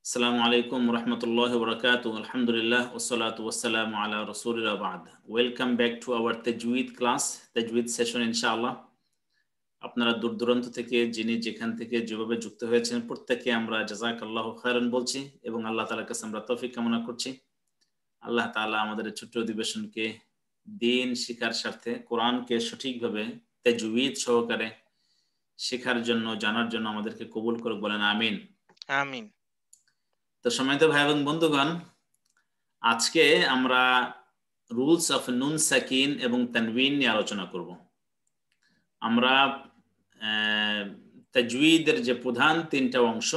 Assalamu alaikum warahmatullahi wabarakatuh. Alhamdulillah wassalatu wassalamu ala rasulillah ba'd. Welcome back to our tajweed class, tajweed session inshallah. আপনারা দূর দূরান্ত থেকে যিনি যেখান থেকে যেভাবে যুক্ত হয়েছেন প্রত্যেককে আমরা জাযাকাল্লাহু খায়রান বলছি এবং আল্লাহ তাআলার কাছে আমরা তৌফিক কামনা করছি। আল্লাহ তাআলা আমাদের ছোট্ট অধিবেশনকে দ্বীন শিক্ষার স্বার্থে কোরআনকে সঠিকভাবে তাজউইদ সহকারে শেখার জন্য জানার জন্য আমাদেরকে কবুল করুক, বলেন আমিন। আমিন। তো সম্মানিত ভাই এবং বন্ধুগণ, আজকে আমরা রুলস অফ নুন সাকিন এবং তানবিন নিয়ে আলোচনা করব। আমরা তাজউইদের যে প্রধান তিনটা অংশ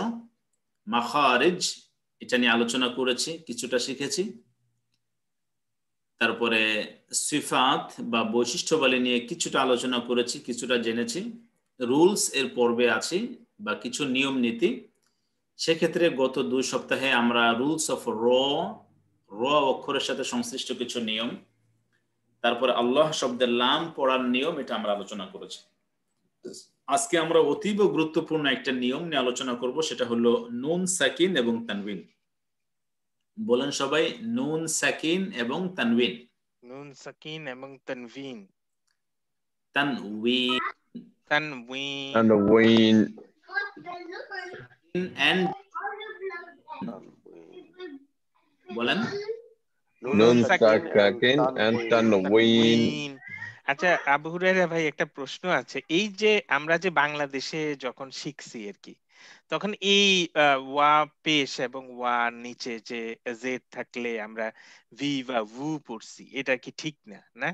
মাখারিজ এটা নিয়ে আলোচনা করেছি, কিছুটা শিখেছি। তারপরে সিফাত বা বৈশিষ্ট্যাবলী নিয়ে কিছুটা আলোচনা করেছি, কিছুটা জেনেছি। রুলস এর পর্বে আছি বা কিছু নিয়ম নীতি। সেক্ষেত্রে গত 2 সপ্তাহে আমরা রুলস অফ র অক্ষরের সাথে সংশ্লিষ্ট কিছু নিয়ম, তারপরে আল্লাহ শব্দের লাম পড়ার নিয়ম, এটা আমরা আলোচনা করেছি। আজকে আমরা অতীব গুরুত্বপূর্ণ একটা নিয়ম নিয়ে আলোচনা করব, সেটা হলো নুন সাকিন এবং তানবিন। বলেন সবাই, নুন সাকিন এবং তানবিন। নুন সাকিন এবং তানবিন। তানবিন তানবিন Halloween. and বলেন Nun sakin and tanween. আচ্ছা আবু হুরায়রা ভাই, একটা প্রশ্ন আছে। এই যে আমরা যে বাংলাদেশে যখন শিখছি আর কি, তখন এই ওয়া পেশ এবং ওয়া নিচে যে জেড থাকলে আমরা ভি বা ভু পড়ছি, এটা কি ঠিক না? না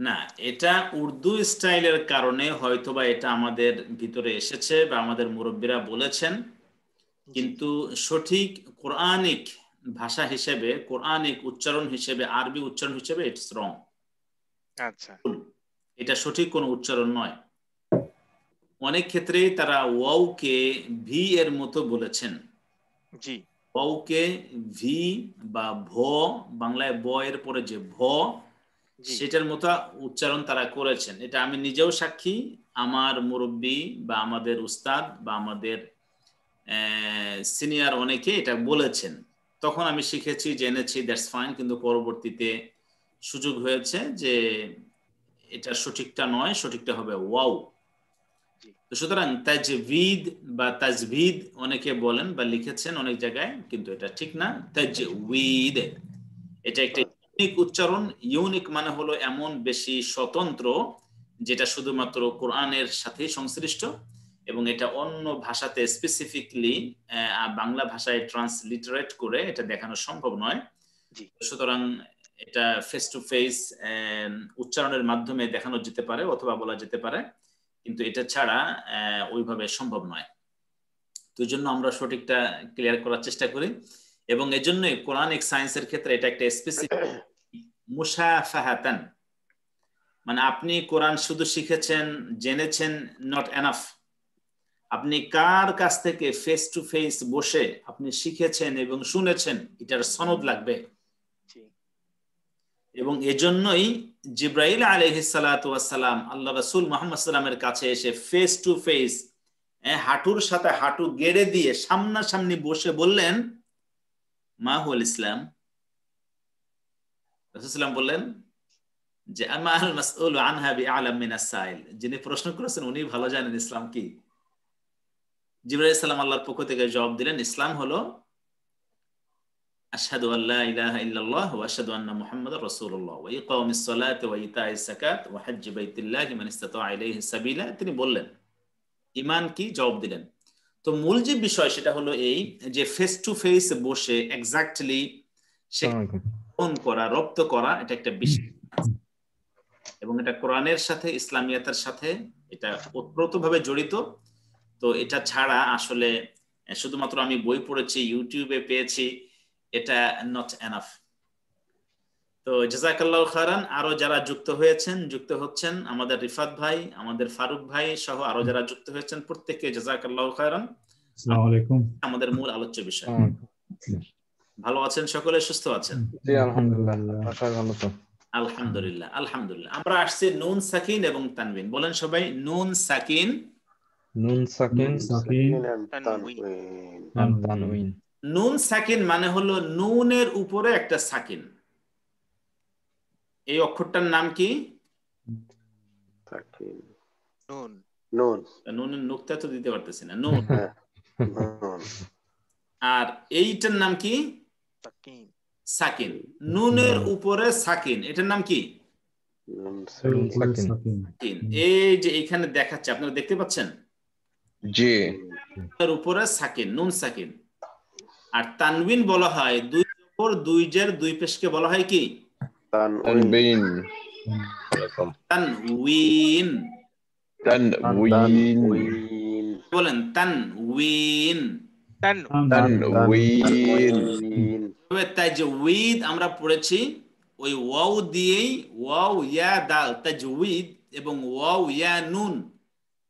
না, এটা উর্দু স্টাইলের কারণে হয়তোবা এটা আমাদের ভিতরে এসেছে বা আমাদের মুরব্বীরা বলেছেন, কিন্তু সঠিক কোরআনিক ভাষা হিসেবে, কোরআনিক উচ্চারণ হিসেবে, আরবি উচ্চারণ হিসেবে ইটস রং। আচ্ছা, এটা সঠিক কোনো উচ্চারণ নয়। অনেক ক্ষেত্রেই তারা ওয়াওকে ভি এর মতো বলেছেন। জি, ওয়াওকে ভি বা ভ, বাংলায় ব এর পরে যে ভ, সেটার মতো উচ্চারণ তারা করেছেন। এটা আমি নিজেও সাক্ষী, আমার মুরব্বী বা আমাদের উস্তাদ বা আমাদের সিনিয়র অনেকে এটা বলেছেন। তখন আমি শিখেছি, জেনেছি, দ্যাটস ফাইন। কিন্তু পরবর্তীতে সুযোগ হয়েছে যে এটা সঠিকটা নয়, সঠিকটা হবে ওয়াও। তো সুতরাং তাজভিদ বা তাজভিদ অনেকে বলেন বা লিখেছেন অনেক জায়গায়, কিন্তু এটা ঠিক না। তাজউইদ এটা একটা ইউনিক উচ্চারণ। ইউনিক মানে হলো এমন বেশি স্বতন্ত্র যেটা শুধুমাত্র কোরআনের সাথেই সংশ্লিষ্ট, এবং এটা অন্য ভাষাতে স্পেসিফিকলি বাংলা ভাষায় ট্রান্সলিটারেট করে এটা দেখানো সম্ভব নয়। সুতরাং এটা ফেস টু ফেস উচ্চারণের মাধ্যমে দেখানো যেতে পারে অথবা বলা যেতে পারে, কিন্তু এটা ছাড়া ওইভাবে সম্ভব নয়। তো এই জন্য আমরা সঠিকটা ক্লিয়ার করার চেষ্টা করি, এবং এজন্যই কোরআনিক সায়েন্সের ক্ষেত্রে এটা একটা স্পেসিফিক মুশাফাহাতান, মানে আপনি কোরআন শুধু শিখেছেন, জেনেছেন, নট এনাফ। আপনি কার কাছ থেকে ফেস টু ফেস বসে আপনি শিখেছেন এবং শুনেছেন, এটার সনদ লাগবে। এবং এজন্যই জিব্রাইল আলাইহিস সালাতু ওয়াস সালাম আল্লাহ রাসূল মুহাম্মদ সাল্লামের কাছে এসে ফেস টু ফেস, হাঁটুর সাথে হাঁটু গেড়ে দিয়ে সামনাসামনি বসে বললেন, মা হুয়াল ইসলাম। রাসূল সাল্লাম বললেন যে আমাল মাসউল আনহা বিআলাম মিনাস সাইল, যিনি প্রশ্ন করেছেন উনি ভালো জানেন ইসলাম কি। জিবরাইল আলাইহিস সালাম আল্লাহর পক্ষ থেকে জবাব দিলেন, ইসলাম হলো আশহাদু আল্লা ইলাহা ইল্লাল্লাহ ওয়া আশহাদু আন্না মুহাম্মাদার রাসূলুল্লাহ ওয়া ইকামিস সালাতি ওয়া ইতাইস যাকাত ওয়া হজ্জ বাইতিল্লাহি মান ইসতাতা ইলাইহি সাবিলা। তিনি বললেন ঈমান কি, জবাব দিলেন। তো মূল যে বিষয় সেটা হলো এই যে ফেস টু ফেস বসে এক্স্যাক্টলি শেখা করা, রপ্ত করা, এটা একটা বিষয় এবং এটা কোরআনের সাথে, ইসলামিয়াতের সাথে এটা ওতপ্রোতভাবে জড়িত। তো এটা ছাড়া আসলে শুধুমাত্র আমি বই পড়েছি, ইউটিউবে পেয়েছি, এটা নট এনাফ। তো জাযাকাল্লাহু খায়রান। আরো যারা যুক্ত হয়েছেন, যুক্ত হচ্ছেন, আমাদের রিফাত ভাই, আমাদের ফারুক ভাই সহ আরো যারা যুক্ত হয়েছেন, প্রত্যেককে জাযাকাল্লাহু খায়রান। আসসালামু আলাইকুম। আমাদের মূল আলোচ্য বিষয়। ভালো আছেন সকলে? সুস্থ আছেন? জি আলহামদুলিল্লাহ। আশা ভালো তো। আলহামদুলিল্লাহ, আলহামদুলিল্লাহ। আমরা আসছি নুন সাকিন এবং তানবিন। বলেন সবাই, নুন সাকিন, নুন সাকিন সাকিন and tanween. নুন সাকিন মানে হলো নুনের উপরে একটা সাকিন। এই অক্ষরটার নাম কি? সাকিন নুন। নুন নুনের নুক্তা তো দিতে পারতেছি না, নুন। হ্যাঁ নুন আর এইটার নাম কি? সাকিন। সাকিন। নুনের উপরে সাকিন, এটার নাম কি? নুন সাকিন। সাকিন। এই যে এখানে দেখাচ্ছে, আপনারা দেখতে পাচ্ছেন, জি। নুনের উপরে সাকিন, নুন সাকিন। আর তানবিন বলা হয় দুই জবর দুই জের দুই পেশকে বলা হয় কি? তানউইন তানউইন। তানউইন বলেন তানউইন। তানউইন তবে তাজউইদ আমরা পড়েছি ওই ওয়াও দিয়েই, ওয়াও ইয়া দাল, তাজউইদ এবং ওয়াও ইয়া নুন,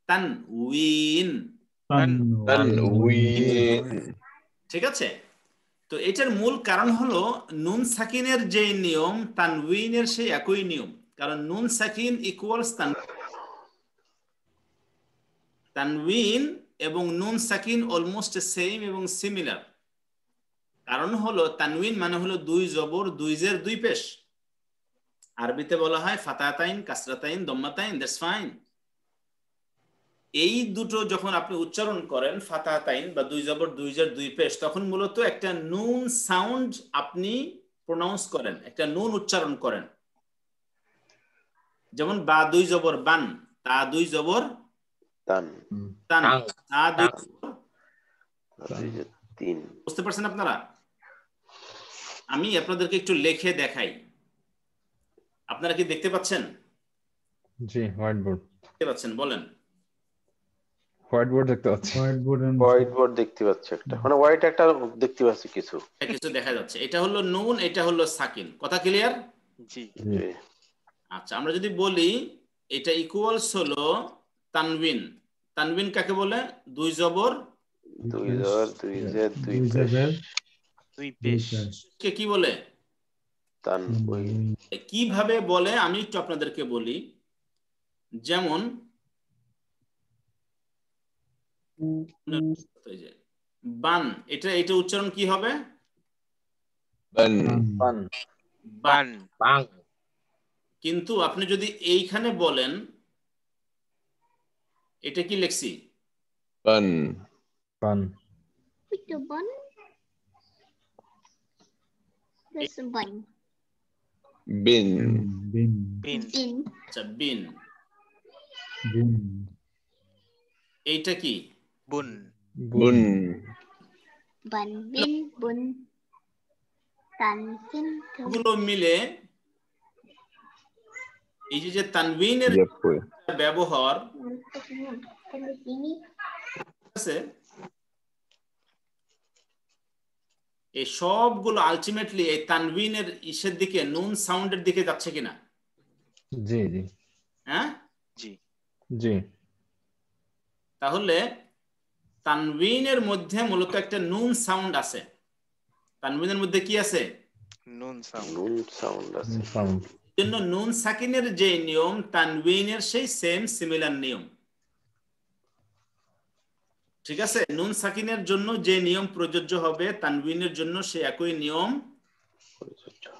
তানউইন। তানউইন ঠিক আছে? তো এটার মূল কারণ হলো নুন সাকিনের যে নিয়ম, তানউইনের সেই একই নিয়ম। কারণ নুন সাকিন ইকুয়ালস তানউইন এবং নুন সাকিন অলমোস্ট সেম এবং সিমিলার। কারণ হলো তানউইন মানে হলো দুই জবর দুই জের দুই পেশ। আরবিতে বলা হয় ফাতাতাইন, কাসরাতাইন, দম্মাতাইন, দ্যাটস ফাইন। এই দুটো যখন আপনি উচ্চারণ করেন, ফাতাতাইন বা দুই জবর দুই জের দুই পেশ, তখন মূলত একটা নুন সাউন্ড আপনি প্রোনাউন্স করেন, একটা নুন উচ্চারণ করেন। যেমন বা দুই জবর বান, তা দুই জবর তান তান, তা দুই তিন। বুঝতে পারছেন আপনারা? আমি আপনাদেরকে একটু লিখে দেখাই। আপনারা কি দেখতে পাচ্ছেন? জি, হোয়াইট বোর্ড দেখতে পাচ্ছেন? বলেন। হোয়াইট বোর্ড দেখতে পাচ্ছি। হোয়াইট বোর্ড দেখতে পাচ্ছি একটা, মানে হোয়াইট একটা দেখতে পাচ্ছি কিছু কিছু দেখা যাচ্ছে। এটা হলো নুন, এটা হলো সাকিন। কথা ক্লিয়ার? জি। আচ্ছা, আমরা যদি বলি এটা ইকুয়ালস হলো তানবিন। তানবিন কাকে বলে? দুই জবর দুই জবর দুই জের দুই পেশ। দুই পেশ কে কি বলে? তানউইন। কিভাবে বলে আমি একটু আপনাদেরকে বলি। যেমন বান, এটা উচ্চারণ কি হবে? বান বান। কিন্তু আপনি যদি এইখানে বলেন, এটা কি লিখছি? বান বান Itu bun. Terus bun. বিন বিন। Bin. আচ্ছা, বিন। এইটা কি? বুন। বুন Bun. Bin. Bun. Tan. Sin. Tum. গুলো মিলে এই যে তানবিনের ব্যবহার আছে, এই সবগুলো আলটিমেটলি এই তানবিনের ইসের দিকে, নুন সাউন্ডের দিকে যাচ্ছে কিনা? জি জি হ্যাঁ জি জি। তাহলে তানবিনের মধ্যে মূলত একটা নুন সাউন্ড আছে। তানবিনের মধ্যে কি আছে? নুন সাউন্ড। নুন সাউন্ড আছে। জন্য নুন সাকিনের যে নিয়ম, তানবিনের সেই সেম সিমিলার নিয়ম। ঠিক আছে? নুন সাকিনের জন্য যে নিয়ম প্রযোজ্য হবে, তানবিনের জন্য সে একই নিয়ম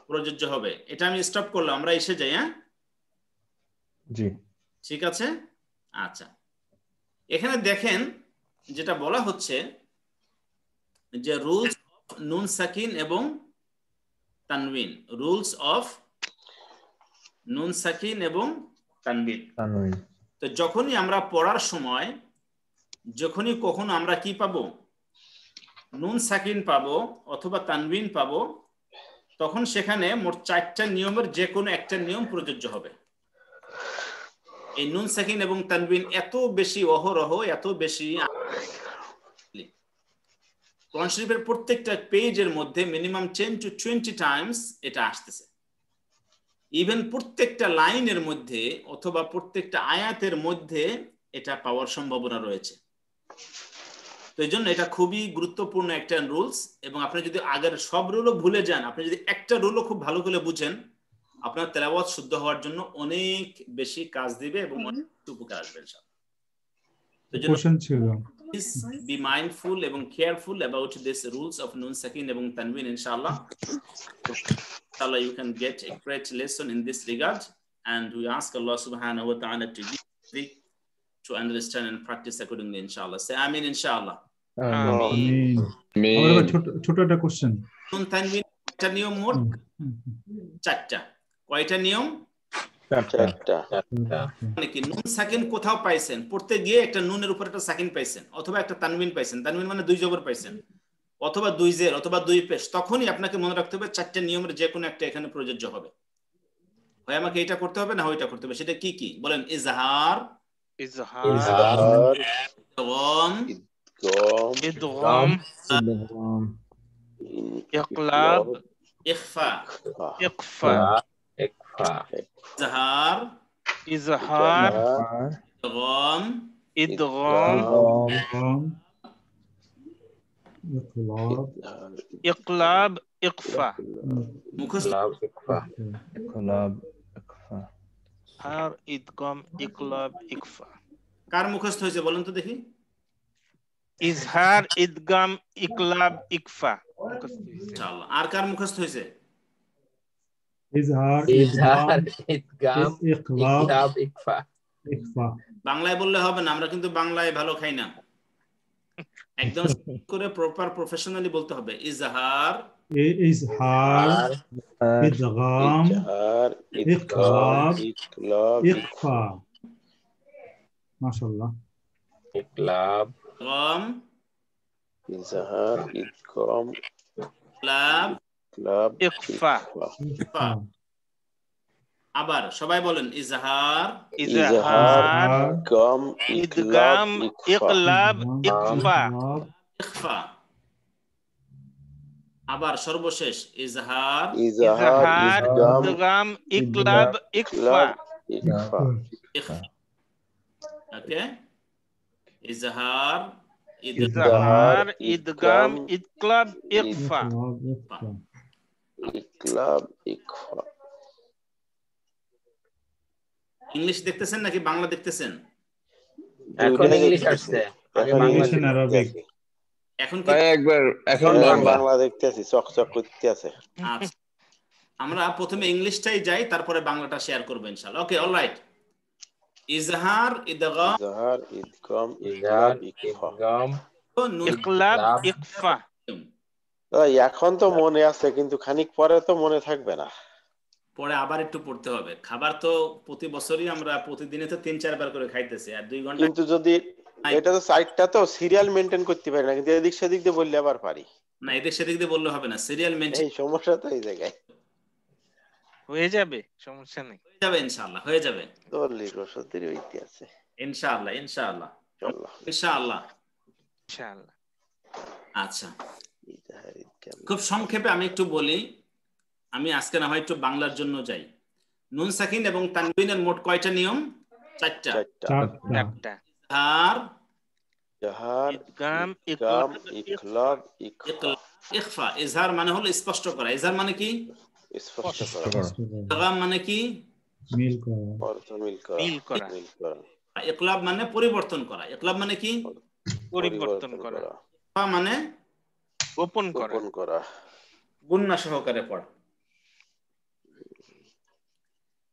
প্রযোজ্য হবে। এটা আমি স্টপ করলাম, আমরা এসে যাই। হ্যাঁ জি ঠিক আছে। আচ্ছা, এখানে দেখেন যেটা বলা হচ্ছে যে রুলস অফ নুন সাকিন এবং তানবিন, রুলস অফ নুন সাকিন এবং তানবিন। তো যখনই আমরা পড়ার সময়, যখনই কখনো আমরা কি পাবো, নুন সাকিন পাবো অথবা তানবিন পাবো, তখন সেখানে মোট 4টা নিয়মের যে কোনো একটা নিয়ম প্রযোজ্য হবে। এই নুন সাকিন এবং তানবিন এত বেশি অহরহ, এত বেশি, কোরআন শরীফের প্রত্যেকটা পেজের মধ্যে মিনিমাম 10 to 20 টাইমস এটা আসতেছে। ইভেন প্রত্যেকটা লাইনের মধ্যে অথবা প্রত্যেকটা আয়াতের মধ্যে এটা পাওয়ার সম্ভাবনা রয়েছে। তো এই জন্য এটা খুবই গুরুত্বপূর্ণ একটা রুলস। এবং আপনি যদি আগের সব রুলও ভুলে যান, আপনি যদি একটা রুলও খুব ভালো করে বুঝেন, আপনার তেলাওয়াত শুদ্ধ হওয়ার জন্য অনেক বেশি কাজ দিবে এবং অনেক উপকার আসবে। Please be mindful এবং careful about this rules of nun sakin এবং tanween inshallah. Inshallah you can get a great lesson in this regard, and we ask Allah subhanahu wa ta'ala to give you to understand and practice accordingly inshallah. Say amin inshallah. আমিন। আমার আবার ছোট একটা question. nun tanween একটা নিয়ম মোট চারটা। কয়টা নিয়ম? চারটা। মানে কি নুন সাকিন কোথাও পাইছেন, পড়তে গিয়ে একটা নুনের উপর একটা সাকিন পাইছেন, অথবা একটা তানবিন পাইছেন, তানবিন মানে দুই জবর পাইছেন, অথবা দুই জের, অথবা দুই পেশ, তখনই আপনাকে মনে রাখতে হবে চারটা নিয়মের যে কোনো একটা এখানে প্রযোজ্য হবে। হয় আমাকে এটা করতে হবে না ওইটা করতে হবে। সেটা কি কি বলেন? ইজহার, ইদগাম, ইকলাব, ইখফা। ইখফা, ইজহার, ইজহার, ইদগাম, ইদগাম, ইকলাব, ইখফা। মুখস্থ আর ইদগাম, ইকলাব, ইখফা। কার মুখস্থ হয়েছে বলেন তো দেখি? ইজহার, ইদগাম, ইকলাব, ইখফা। ইনশাআল্লাহ। আর কার মুখস্থ হয়েছে? ইজহার, ইদগাম, ইকলাব, ইকফা। বাংলায় বললে হবে না, আমরা কিন্তু বাংলায় ভালো খাই না, একদম করে প্রপার প্রফেশনালি বলতে হবে। ইজহার, ইজহার, ইদগাম, ইকলাব, ইকফা। মাশাআল্লাহ। ইকলাব, গম, ইজহার, ইদগাম, ইকলাব, ইখফা। ইখফা। আবার সবাই বলেন ইজহার, ইজহার, গম, ইদগাম, ইকলাব, ইখফা। ইখফা। আবার সর্বশেষ ইজহার, ইজহার, ইদগাম, ইকলাব, ইখফা। ওকে, ইজহার, ইজহার, ইদগাম, ইকলাব, ইখফা। ইকলাব, ইকফা। ইংলিশ দেখতেছেন নাকি বাংলা দেখতেছেন? এখন ইংলিশ আসছে, আগে বাংলা ইংলিশ আরবিক। এখন কি এখন বাংলা দেখতেছি, চকচক করতে আছে। আচ্ছা, আমরা প্রথমে ইংলিশটাই যাই, তারপরে বাংলাটা শেয়ার করব ইনশাআল্লাহ। ওকে, অলরাইট। ইজহার, ইদগাম, ইজহার, ইদগাম, ইজহার, ইকফা। ইদগাম, ইকলাব, ইখফা। এখন তো মনে আছে, কিন্তু খানিক পরে তো মনে থাকবে না, পরে আবার একটু পড়তে হবে। খাবার তো প্রতি বছরই আমরা প্রতিদিনে তো 3-4 বার করে খাইতেছি, আর 2 ঘন্টা। কিন্তু যদি এটা তো সাইটটা তো সিরিয়াল মেইনটেইন করতে পারি না, কিন্তু এদিক সেদিক দিয়ে বললে আবার পারি না, এদিক সেদিক দিয়ে বললে হবে না, সিরিয়াল মেইনটেইন। এই সমস্যা তো এই জায়গায়। হয়ে যাবে, সমস্যা নেই, হয়ে যাবে ইনশাআল্লাহ, হয়ে যাবে। চল্লিশ বছর ধরে হইতে আছে ইনশাআল্লাহ, ইনশাআল্লাহ, ইনশাআল্লাহ, ইনশাআল্লাহ। আচ্ছা, খুব সংক্ষেপে আমি একটু বলি। আমি আজকে না হয় একটু বাংলার জন্য যাই। নুন সাকিন এবং তানবিনের মোট কয়টা নিয়ম? চারটা। আর ইজহার, ইদগাম, ইকলাব, ইখফা। ইজহার মানে হলো স্পষ্ট করা। ইজহার মানে কি? স্পষ্ট করা। ইদগাম মানে কি? মিল করা, মিল করা। ইকলাব মানে পরিবর্তন করা। ইকলাব মানে কি? পরিবর্তন করা। ইখফা মানে গোপন করা। গুন্না সহকারে পড়া।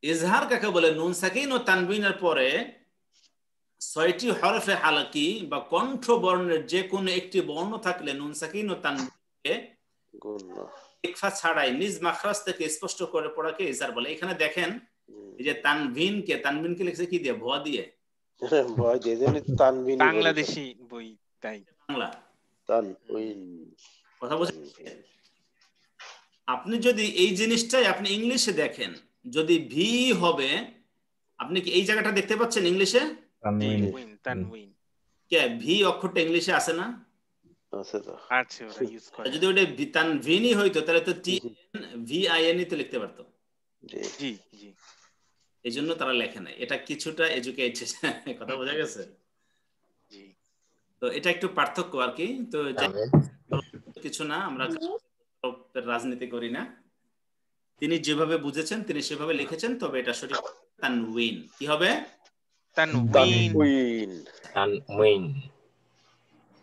ইজহার কাকে বলে? নুন সাকিন ও তানবিনের পরে 6টি হরফে হালাকি বা কণ্ঠ বর্ণের যে কোনো একটি বর্ণ থাকলে নুন সাকিন ও তানবিনকে ইকফা ছাড়াই নিজ মাখরাজ থেকে স্পষ্ট করে পড়াকে ইজহার বলে। এখানে দেখেন এই যে তানবিনকে লিখছে কি দিয়ে? ভ দিয়ে। ভয় দিয়ে জন্য তানবিন, বাংলাদেশি বই তাই বাংলা তানবিন। কথা বুঝছেন? আপনি যদি এই জিনিসটাই আপনি ইংলিশে দেখেন, যদি ভি হবে, আপনি কি এই জায়গাটা দেখতে পাচ্ছেন ইংলিশে? তানবিন। কে ভি অক্ষরটা ইংলিশে আছে না? আছে তো, আছে, ওরা ইউজ করে। যদি ওটা তানবিনই হইতো তাহলে তো T V I N E তো লিখতে পারতো। জি জি, এই জন্য তারা লেখে না। এটা কিছুটা এডুকেটেড, কথা বোঝা গেছে? জি, তো এটা একটু পার্থক্য আর কি। তো কিছু না, আমরা রাজনীতি করি না। তিনি যেভাবে বুঝেছেন তিনি সেভাবে লিখেছেন, তবে এটা সঠিক তানউইন। কি হবে? তানউইন।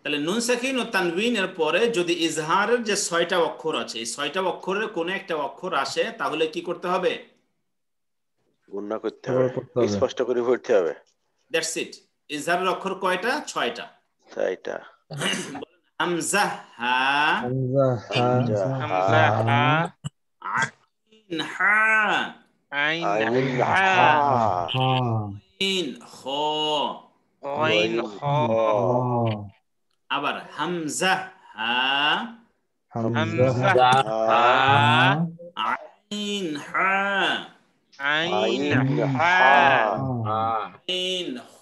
তাহলে নুন সাকিন ও তানবিনের পরে যদি ইজহারের যে 6টা অক্ষর আছে এই 6টা অক্ষরের কোনো একটা অক্ষর আসে তাহলে কি করতে হবে? গুণনা করতে হবে, স্পষ্ট করে পড়তে হবে। That's it. ইজহারের অক্ষর কয়টা? 6টা। তাইটা হামজা হা, হামজা হা, আইন হা, আইন আইন হা, হা, আইন খ, গইন খ, আবার হামজা হা, হামজা হা, আইন হা, আইন আইন হা, হা, আইন খ।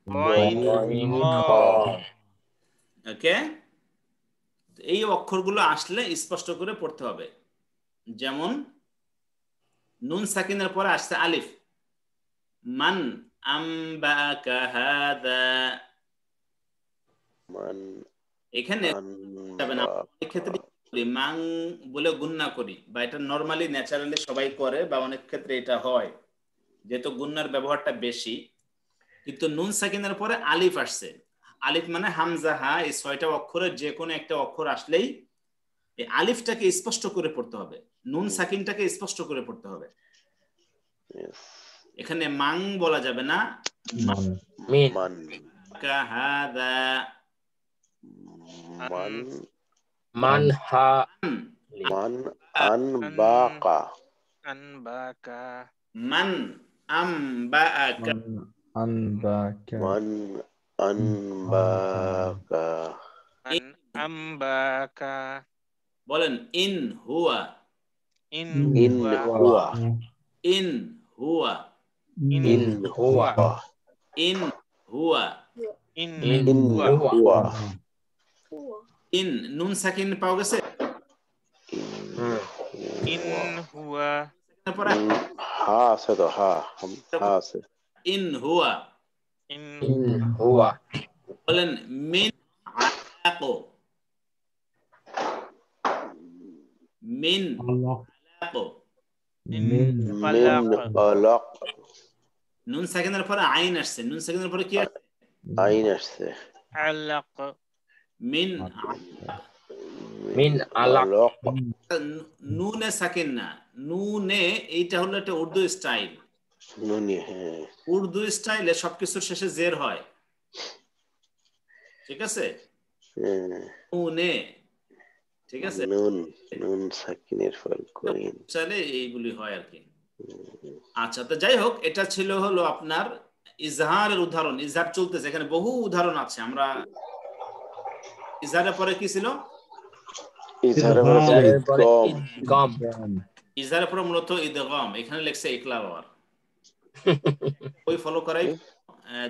গইন খ। ওকে, এই অক্ষরগুলো আসলে স্পষ্ট করে পড়তে হবে। যেমন নুন সাকিনের পরে আসছে আলিফ, মান আমবাকা হাদা, মান এখানে যাবে না। এক্ষেত্রে মাং বলে গুণনা করি, বা এটা নরমালি ন্যাচারালি সবাই করে, বা অনেক ক্ষেত্রে এটা হয় যেহেতু গুণনার ব্যবহারটা বেশি। কিন্তু নুন সাকিনের পরে আলিফ আসছে, আলিফ মানে হামজা হা, এই 6টা অক্ষরের যে কোনো একটা অক্ষর আসলেই এই আলিফটাকে স্পষ্ট করে পড়তে হবে, নুন সাকিনটাকে স্পষ্ট করে পড়তে হবে। এখানে মাং বলা যাবে না, মিন মান কাহাদা, মান মান হা মান আনবাকা আনবাকা, মান আমবাকা, মান আনবাকা মান আমবাকা, বলেন ইন হুয়া, ইন ইন হুয়া, হুয়া ইন হুয়া, ইন হুয়া ইন হুয়া, ইন ইন হুয়া, হুয়া ইন নুন সাকিন পাওয়া গেছে। ইন হুয়া, তারপরে হা আছে তো, হা হা আছে। ইন হুয়া, ইন হুয়া বলেন মিন আলাকো, মিন আলাকো, মিন আলাক, নুন সাকিনের পরে আইন আসছে, নুন সাকিনের পরে কি আসছে? আইন আসছে। আলাক, মিন মিন আলাক আলাক নুনে সাকিন না, নুনে, এইটা হলো একটা উর্দু স্টাইল। নুনি, হ্যাঁ উর্দু স্টাইলে সবকিছুর শেষে জের হয়, ঠিক আছে? হ্যাঁ। নুনে, ঠিক আছে, নুন নুন সাকিনের ফল কইন। চাইলে এইগুলি হয় আর কি। আচ্ছা, তো যাই হোক, এটা ছিল হলো আপনার ইজহারের উদাহরণ। ইজহার চলতেছে, এখানে বহু উদাহরণ আছে। আমরা ইজহারের পরে কি ছিল? ইজহারের পরে ছিল ইদগম। গম ইজহারের পরে মূলত ইদগাম, এখানে লেখছে ইকলাব। আবার বই ফলো করাই,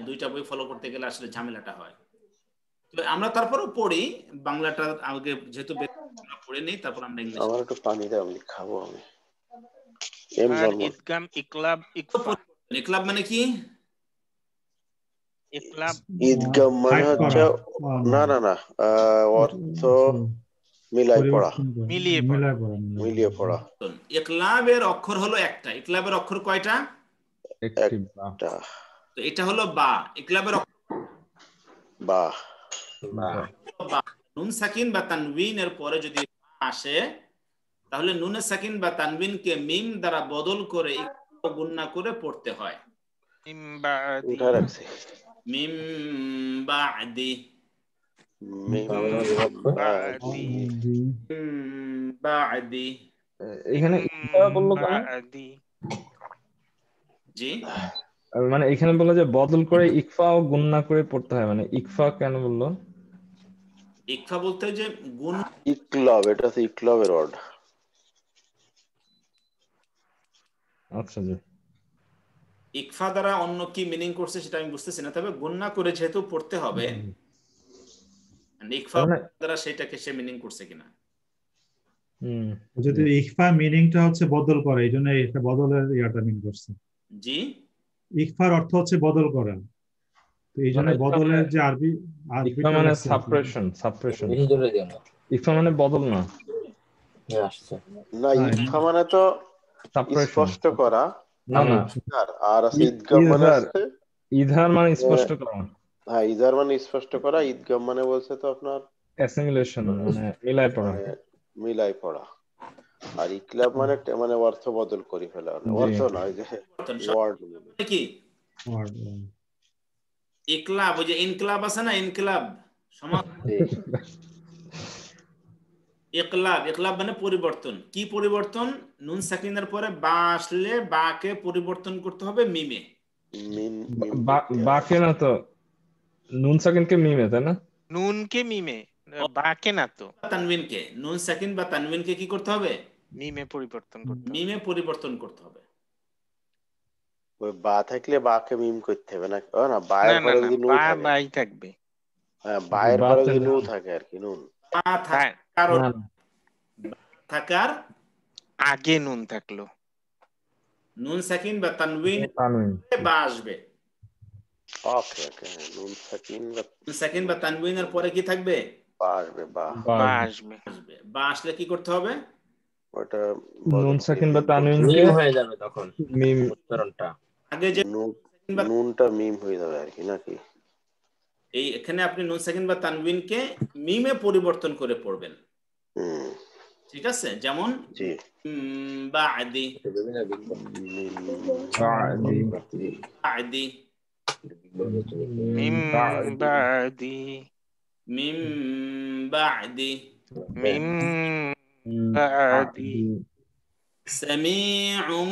দুইটা বই ফলো করতে গেলে আসলে ঝামেলাটা হয়। তো আমরা তারপরেও পড়ি বাংলাটা আগে, যেহেতু পড়ে নেই, তারপর আমরা ইংলিশ। আমার একটু পানি দাও, আমি খাবো। আমি এম আর জন্ম ইদগাম, ইকলাব, ইকফা। ইকলাব মানে কি? ইকলাব ঈদগাম মানে হচ্ছে, না না না, অর্থ মিলাই পড়া, মিলিয়ে পড়া। মিলিয়ে পড়া। ইকলাবের অক্ষর হলো একটা। ইকলাবের অক্ষর কয়টা? একটা। তো এটা হলো বা। ইকলাবের অক্ষর বা বা বা। নুন সাকিন বা তানবিনের পরে যদি আসে, তাহলে নুনে সাকিন বা তানবিনকে মিম দ্বারা বদল করে গুণনা করে পড়তে হয়। মিম বাদি, উঠা রাখছি। মিম বাদি, মিম বাদি, বাদি। এখানে বললো কেন? বাদি। জি, মানে এখানে বললো যে বদল করে ইকফা ও গুণনা করে পড়তে হয়, মানে ইকফা কেন বললো? ইকফা বলতে যে গুণ, ইকলাব, এটা হচ্ছে ইকলাবের ওয়ার্ড। আচ্ছা জি। ইকফা দ্বারা অন্য কি মিনিং করছে সেটা আমি বুঝতেছি না, তবে গুণনা করে যেহেতু পড়তে হবে, ইকফা দ্বারা সেটাকে সে মিনিং করছে কিনা। যদি ইকফা মিনিংটা হচ্ছে বদল করা, এই জন্য এটা বদলের ইয়াটা মিন করছে। জি, ইকফার অর্থ হচ্ছে বদল করা, তো এই জন্য বদলের যে আরবি, ইকফা মানে সাপ্রেশন। ইকফা মানে বদল না, না, ইকফা মানে তো স্পষ্ট করা। না না, আর আছে ঈদগাম মানে আছে ইজহার মানে স্পষ্ট করা। হ্যাঁ ইজার মানে স্পষ্ট করা, ঈদগাম মানে বলছে তো আপনার অ্যাসিমিলেশন মানে মিলাই পড়া। মানে মিলাই পড়া, আর ইকলাব মানে মানে অর্থ বদল করে ফেলা, মানে জি। অর্থ নয় যে ওয়ার্ড কি ইকলাব, ওই যে ইনকলাব আছে না, ইনকলাব সমাজ, ইকলাব, ইকলাব মানে পরিবর্তন। কি পরিবর্তন? নুন সাকিনের পরে বা আসলে বাকে পরিবর্তন করতে হবে মিমে। বাকে না তো, নুন সাকিনকে মিমে, তাই না? নুনকে মিমে, বাকে না তো, তানবিনকে, নুন সাকিন বা তানবিনকে কি করতে হবে? মিমে পরিবর্তন করতে হবে। মিমে পরিবর্তন করতে হবে। ওই বা থাকলে বাকে মিম করতে হবে না? না না বায়ের না পরে না, যদি নু বা থাকে, বাই থাকবে। হ্যাঁ বায়ের বা পরে যদি থাকলে- নু থাকে আর কি, নুন বা থাকার না, কারণ, না। থাকার আগে নুন থাকলো, নুন সাকিন বা তানবিন তানবিন। বা আসবে। ওকে ওকে, নুন সাকিন বা নুন সাকিন বা তানবিনের পরে কি থাকবে? বা আসবে, বা বা আসবে। আসবে। বা আসলে কি করতে হবে? ওটা নুন সাকিন বা মিম তানবিনকে মিম হয়ে যাবে তখন মিম। উচ্চারণটা। আগে যে নুনটা মিম হয়ে যাবে আর কি, নাকি? এই এখানে আপনি নুন সাকিন বা তানবিনকে মিমে পরিবর্তন করে পড়বেন। ঠিক আছে? যেমন জি বাদি, বাদি, মিম বাদি, মিম বাদি, মিম বাদি, সামিউম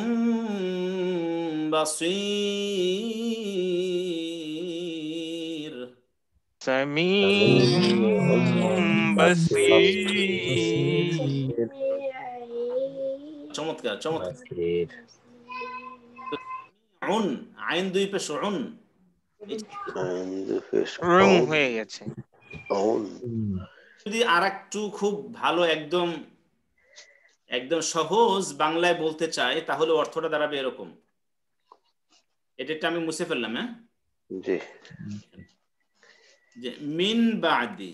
বাসীর, সামিউম বাসীর। চমৎকার চমৎকার। উন, আইন দুই পেশ উন, রং হয়ে গেছে। যদি আরেকটু খুব ভালো একদম একদম সহজ বাংলায় বলতে চাই, তাহলে অর্থটা দাঁড়াবে এরকম। এটা আমি মুছে ফেললাম, হ্যাঁ, জি যে মিন বাদি,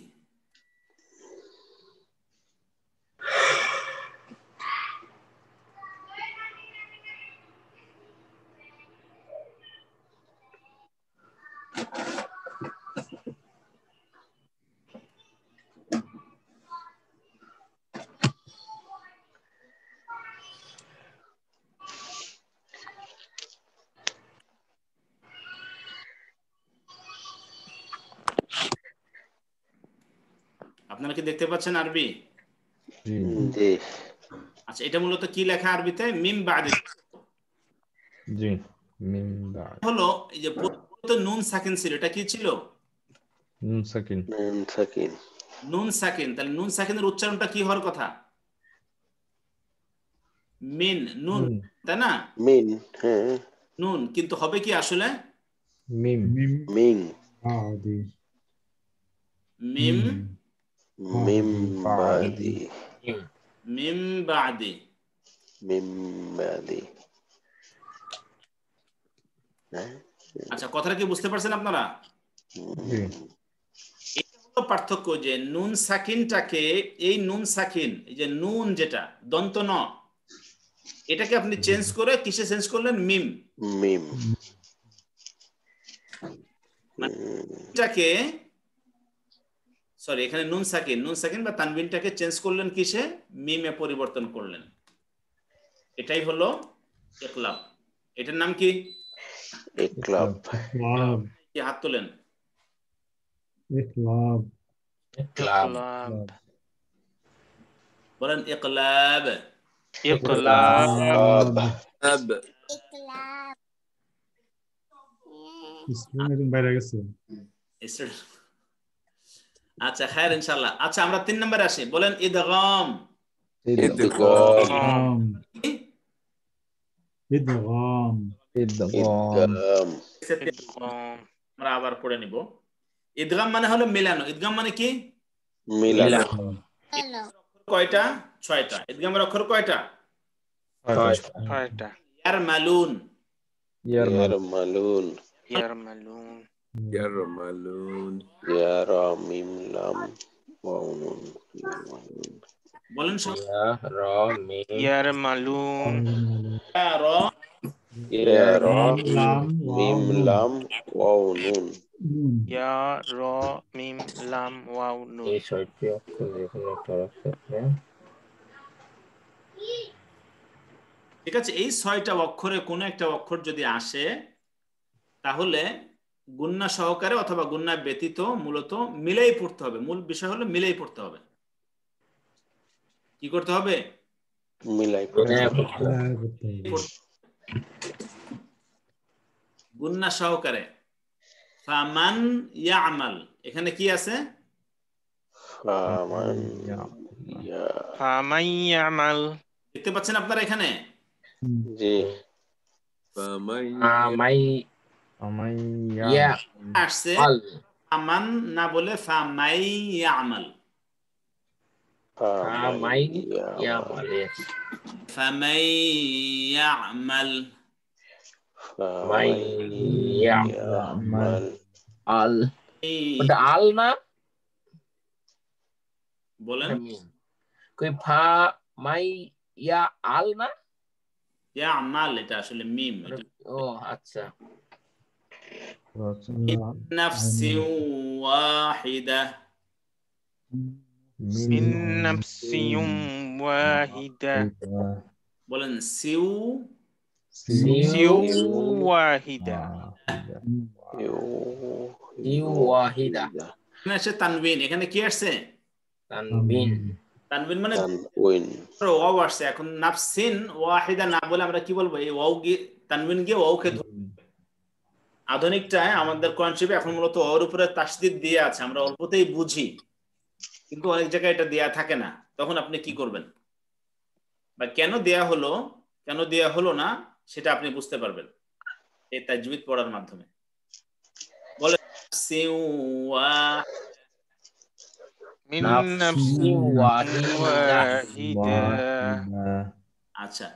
আপনারা কি দেখতে পাচ্ছেন আরবি? জি আচ্ছা, এটা মূলত কি লেখা আরবিতে? মিম বাদি জি, মিম বাদ। হলো এই যে নুন সাকিন ছিল, এটা কি ছিল? নুন সাকিন। নুন সাকিন, নুন সাকিন। তাহলে নুন সাকিনের উচ্চারণটা কি হওয়ার কথা? মিন, নুন, তাই না? মিন, হ্যাঁ নুন, কিন্তু হবে কি আসলে? মিম। মিং, মিম, মিম বাদি, মিম বাদি। মিম বাদি। আচ্ছা, কথাটা কি বুঝতে পারছেন আপনারা? এটা হলো পার্থক্য, যে নুন সাকিনটাকে, এই নুন সাকিন, এই যে নুন যেটা দন্ত ন, এটাকে আপনি চেঞ্জ করে কিসে চেঞ্জ করলেন? মিম। মিম এটাকে, সরি, এখানে নুন সাকিন, নুন সাকিন বা তানবিনটাকে চেঞ্জ করলেন কিসে? মিমে পরিবর্তন করলেন। এটাই হলো ইকলাব। এটার নাম কি? ইকলাব। কি হাত তোলেন? ইকলাব। ইকলাব। বলেন ইকলাব। ইকলাব। স্পেলিং বাইরে গেছে। আচ্ছা, খায়ের ইনশাআল্লাহ। আচ্ছা, আমরা 3 নম্বরে আসি। বলেন ইদগাম। ইদগাম। ইদগাম। ইদগাম। আমরা আবার পড়ে নিব। ইদগাম মানে হলো মেলানো। ইদগাম মানে কি? মিলানো। কয়টা? 6টা। ইদগামের অক্ষর কয়টা? 6টা। ইয়ারমালুন, ইয়ারমালুন, ইয়ারমালুন, ইয়ারমালুন, ইয়ারা মিম লাম ওয়াও নুন, ইয়ারমালুন। বলেন সব। ইয়ারমালুন, ইয়ার, ইয়ারা লাম মিম লাম ওয়াও নুন, ইয়া র মিম লাম ওয়াও নুন। এই ৬টি অক্ষর যেকোনো একটা একসাথে। ঠিক আছে, এই 6টা অক্ষরে কোনো একটা অক্ষর যদি আসে তাহলে গুন্না সহকারে অথবা গুন্না ব্যতীত মূলত মিলেই পড়তে হবে। মূল বিষয় হলো মিলেই পড়তে হবে। কি করতে হবে? মিলাই গুন্না সহকারে। ফামান ইয়ামাল, এখানে কি আছে? ফামান ইয়ামাল, দেখতে পাচ্ছেন আপনারা এখানে? জি। আসছে ফামান না বলে ফামাই ইয়ামাল। ফামাই ইয়ামাল। আল, ওটা আল না? বলেন। কই ফা মাই ইয়া আল না? ইয়ামাল এটা আসলে মিম। ও আচ্ছা। নাফসি ওয়াহিদা। মিন নাফসিন ওয়াহিদা। বলেন সিউ ওয়াহিদা। ওয়াহিদা। এখানে আসছে তানবিন। এখানে কি আসছে? তানবিন। তানবিন মানে ওয়াও আসছে। এখন নাফসিন ওয়াহিদা না বলে আমরা কি বলবো? এই ওয়াও গিয়ে তানবিন গিয়ে ওয়াওকে আধুনিকটায় আমাদের কোরআন শরীফে এখন মূলত ওর উপরে তাসদিদ দিয়ে আছে, আমরা অল্পতেই বুঝি, কিন্তু অনেক জায়গায় এটা দেয়া থাকে না। তখন আপনি কি করবেন বা কেন দেয়া হলো কেন দেয়া হলো না সেটা আপনি বুঝতে পারবেন এই তাজবিদ পড়ার মাধ্যমে। বলে মিন নাফসিন ওয়াহিদা। আচ্ছা,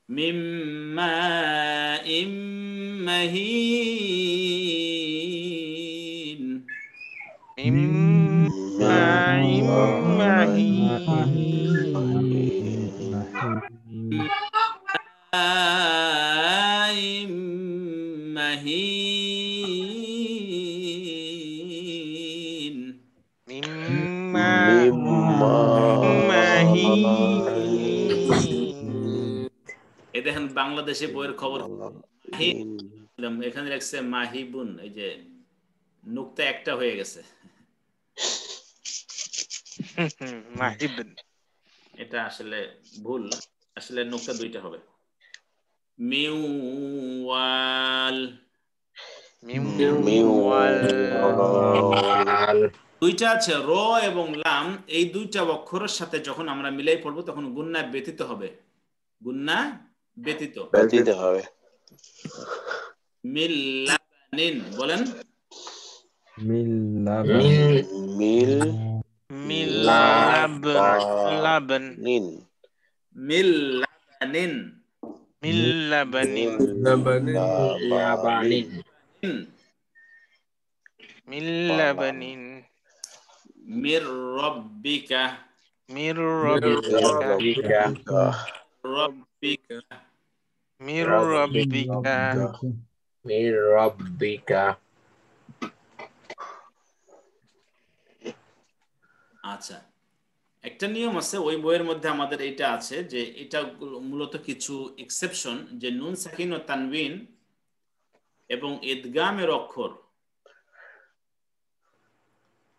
মিম্মা ইম্মাহিন। মিম্মা ইম্মাহিন। এই দেখেন বাংলাদেশে বইয়ের খবর, এখানে লিখছে মাহিবুন, এই যে নুকতা একটা হয়ে গেছে। মাহিবুন, এটা আসলে ভুল, আসলে নুকতা দুইটা হবে। মিওয়াল, দুইটা আছে র এবং লাম। এই দুইটা অক্ষরের সাথে যখন আমরা মিলাই পড়বো তখন গুন্না ব্যতীত হবে। গুন্না ব্যতীত হবে। মিল্লাবানিন, বলেন। মির রব্বিকা, আচ্ছা, একটা নিয়ম আছে ওই বইয়ের মধ্যে আমাদের এটা আছে যে এটা মূলত কিছু এক্সেপশন, যে নুন সাকিন ও তানবিন এবং ইদগামের অক্ষর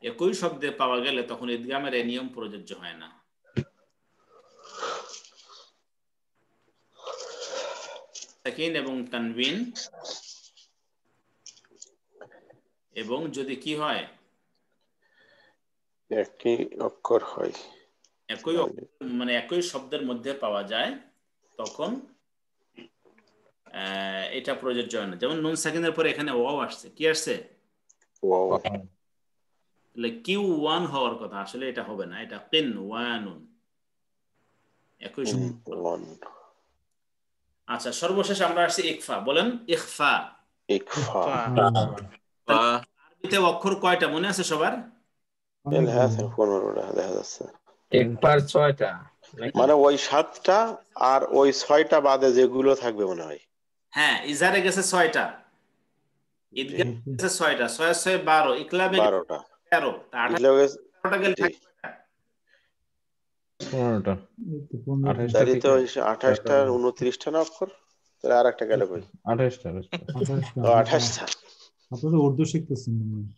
একই শব্দে পাওয়া গেলে তখন ইদগামের এই নিয়ম প্রযোজ্য হয় না। সাকিন এবং তানবিন, এবং যদি কি হয় একই অক্ষর হয়, একই মানে একই শব্দের মধ্যে পাওয়া যায় তখন এটা প্রযোজ্য হয় না। যেমন নুন সাকিনের পরে এখানে ওয়াও আসছে, কি আসছে? ওয়াও। কিউ ওয়ান হওয়ার কথা, আসলে এটা হবে না, এটা কিন ওয়ানুন, একই শব্দ। আচ্ছা, সর্বশেষ আমরা আসছি ইখফা। বলেন ইখফা। আরবিতে অক্ষর কয়টা মনে আছে সবার? 15টা দেখা যাচ্ছে, একবার 6টা, মানে ওই 7টা আর ওই 6টা বাদে যেগুলো থাকবে মনে হয়। হ্যাঁ, ইজারে গেছে 6টা, ঈদগাম আছে 6টা, 6 6 12, ইকলাবে 12টা, 13, তা 18টা গেলে থাকে 15টা, 28টা তাহলে ঠিক তো আছে। 28টা 29টা না অক্ষর, তাহলে আর একটা গেল কই? 28টা। 28টা। আপনি তো উর্দু শিখতেছেন মনে হয়।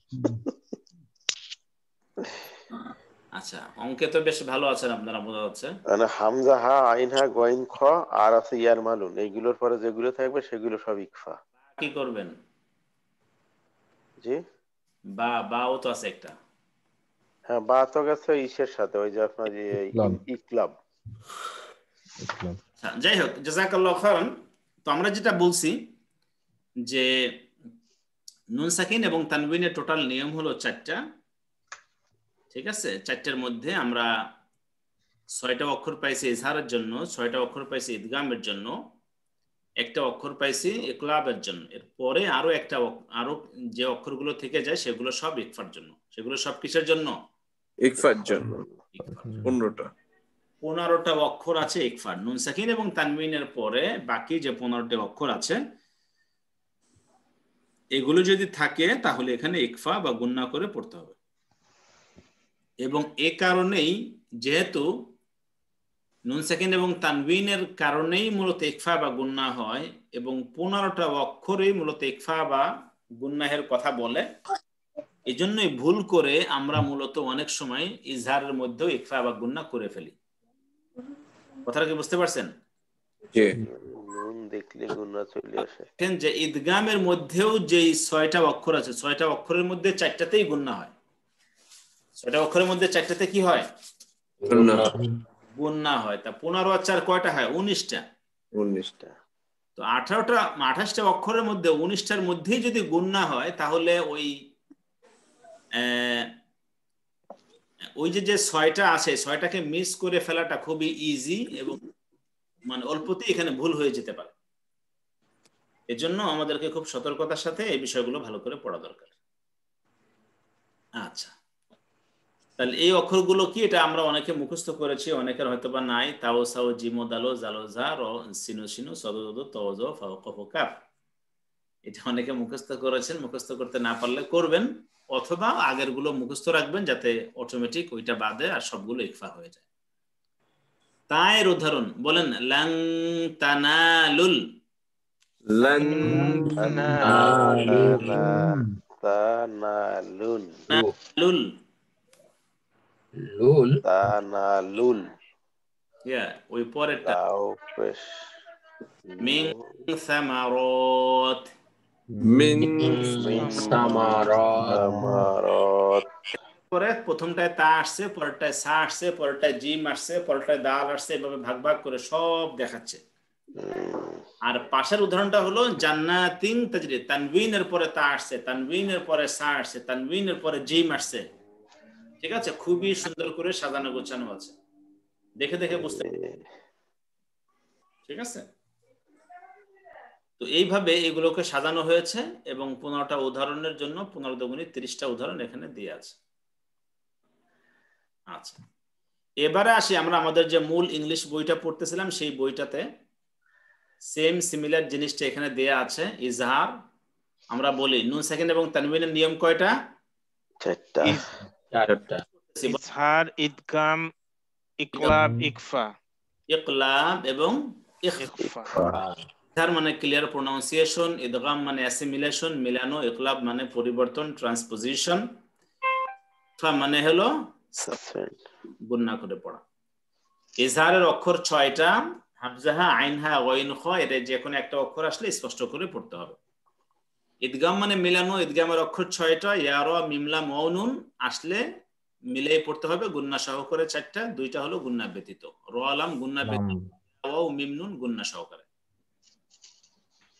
আচ্ছা, অঙ্কে তো বেশ ভালো আছেন আপনারা বোঝা যাচ্ছে। মানে হামজা, হা, আইন, হা, গইন, খ আর আছে ইয়ার মালুন, এইগুলোর পরে যেগুলো থাকবে সেগুলো সব ইকফা। কি করবেন? জি, বাও তো আছে একটা। হ্যাঁ, বা তো গেছে ইসের সাথে, ওই যে আপনার যে ইকলাব। যাই হোক, জাযাকাল্লাহু খাইরান। তো আমরা যেটা বলছি যে নুন সাকিন এবং তানবিনের টোটাল নিয়ম হলো 4টা, ঠিক আছে? 4টার মধ্যে আমরা 6টা অক্ষর পাইছি ইজহারের জন্য, 6টা অক্ষর পাইছি ইদগামের জন্য, একটা অক্ষর পাইছি ইকলাবের জন্য। এরপরে আরো যে অক্ষরগুলো থেকে যায় সেগুলো সব ইকফার জন্য। সেগুলো সব কিসের জন্য? ইকফার জন্য। 15টা অক্ষর আছে ইকফার। নুন সাকিন এবং তানবিনের পরে বাকি যে 15টা অক্ষর আছে এগুলো যদি থাকে তাহলে এখানে ইকফা বা গুন্না করে পড়তে হবে। এবং এ কারণেই, যেহেতু নুন সাকিন এবং তানবিনের কারণেই মূলত ইকফা বা গুন্না হয় এবং 15টা অক্ষরেই মূলত ইকফা বা গুন্নাহের কথা বলে, এই জন্যই ভুল করে আমরা মূলত অনেক সময় ইজহারের মধ্যেও ইকফা বা গুন্না করে ফেলি। কথাটা কি বুঝতে পারছেন? নুন দেখলে গুন্না চলে আসে। যে ইদগামের মধ্যেও যে 6টা অক্ষর আছে, 6টা অক্ষরের মধ্যে 4টাতেই গুন্না হয়। 6টা অক্ষরের মধ্যে 4টাতে কি হয়? গুন্না হয়। তা 15 আর 4 কয়টা হয়? 19টা। 19টা। তো 28টা অক্ষরের মধ্যে 19টার মধ্যেই যদি গুন্না হয় তাহলে ওই যে 6টা আছে 6টাকে মিস করে ফেলাটা খুবই ইজি এবং মানে অল্পতেই এখানে ভুল হয়ে যেতে পারে। এজন্য আমাদেরকে খুব সতর্কতার সাথে এই বিষয়গুলো ভালো করে পড়া দরকার। আচ্ছা, তাহলে এই অক্ষরগুলো কি? এটা আমরা অনেকে মুখস্থ করেছি, অনেকের হয়তো বা নাই। তাও সাও জিমো দালো জালো জা র সিনু সিনু সদো দো তওজো ফাও কফ কাফ, এটা অনেকে মুখস্থ করেছেন। মুখস্থ করতে না পারলে করবেন, অথবা আগের গুলো মুখস্থ রাখবেন যাতে অটোমেটিক ওইটা বাদে আর সবগুলো ইকফা হয়ে যায়। তায়ের উদাহরণ বলেন, লাং তানালুল। লান তানালুন। লুল লুল তানালুল। ওই পরেরটা তাও পেশ মিন সামারাত। মিন সামারাত। পরে প্রথমটায় তা আসছে, পরেরটায় সা আসছে, পরেরটায় জিম আসছে, পরেরটায় দাল আসছে, এভাবে ভাগ ভাগ করে সব দেখাচ্ছে। আর পাশের উদাহরণটা হলো জান্নাতিন তাজরি, তানবিনের পরে তা আসছে, তানবিনের পরে সা আসছে, তানবিনের পরে জিম আসছে। ঠিক আছে, খুবই সুন্দর করে সাজানো গোছানো আছে, দেখে দেখে বুঝতে। ঠিক আছে, তো এইভাবে এগুলোকে সাজানো হয়েছে এবং 15টা উদাহরণের জন্য 15 দুগুণে 30টা উদাহরণ এখানে দিয়ে আছে। আচ্ছা, এবারে আসি আমরা আমাদের যে মূল ইংলিশ বইটা পড়তেছিলাম সেই বইটাতে সেম সিমিলার জিনিসটা এখানে দেয়া আছে। ইজহার আমরা বলি নুন সাকিন এবং তানবিনের নিয়ম কয়টা? 4টা। ইজহার, ইদগাম, ইকলাব, ইকফা। ইকলাব এবং ইখফা। ইজহার মানে ক্লিয়ার প্রোনাউন্সিয়েশন, ইদগাম মানে অ্যাসিমিলেশন মিলানো, ইকলাব মানে পরিবর্তন ট্রান্সপোজিশন, ইখফা মানে হলো গুন্না করে পড়া। ইজহারের অক্ষর 6টা, হামজাহা, আইনহা, গইন, খ, এর যে কোনো একটা অক্ষর আসলে স্পষ্ট করে পড়তে হবে। ইদগাম মানে মিলানো, ইদগামের অক্ষর 6টা, ইয়া, র, মিম, লাম, ওয়া, নুন আসলে মিলিয়ে পড়তে হবে গুন্না সহকারে 4টা, 2টা হলো গুন্না ব্যতীত, র, লাম গুন্না ব্যতীত, ওয়া, মিম, নুন গুন্না সহকারে।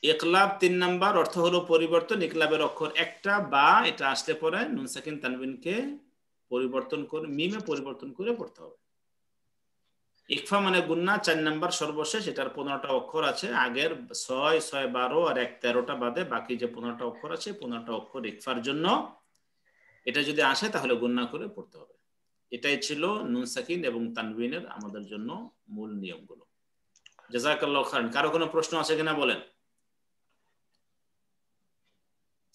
ইকলাব 3 নাম্বার, অর্থ হলো পরিবর্তন। ইকলাবের অক্ষর একটা বা এটা আসলে পরে নুন সাকিন তানবিনকে পরিবর্তন করে মিমে পরিবর্তন করে পড়তে হবে। ইকফা মানে গুন্না 4 নাম্বার সর্বশেষ, এটার 15টা অক্ষর আছে, আগের 6, 6, 12 আর 1, 13টা বাদে বাকি যে 15টা অক্ষর আছে 15টা অক্ষর ইকফার জন্য। এটা যদি আসে তাহলে গুন্না করে পড়তে হবে। এটাই ছিল নুন সাকিন এবং তানবিনের আমাদের জন্য মূল নিয়মগুলো। জাযাকাল্লাহু খাইরান। কারো কোনো প্রশ্ন আছে কিনা বলেন।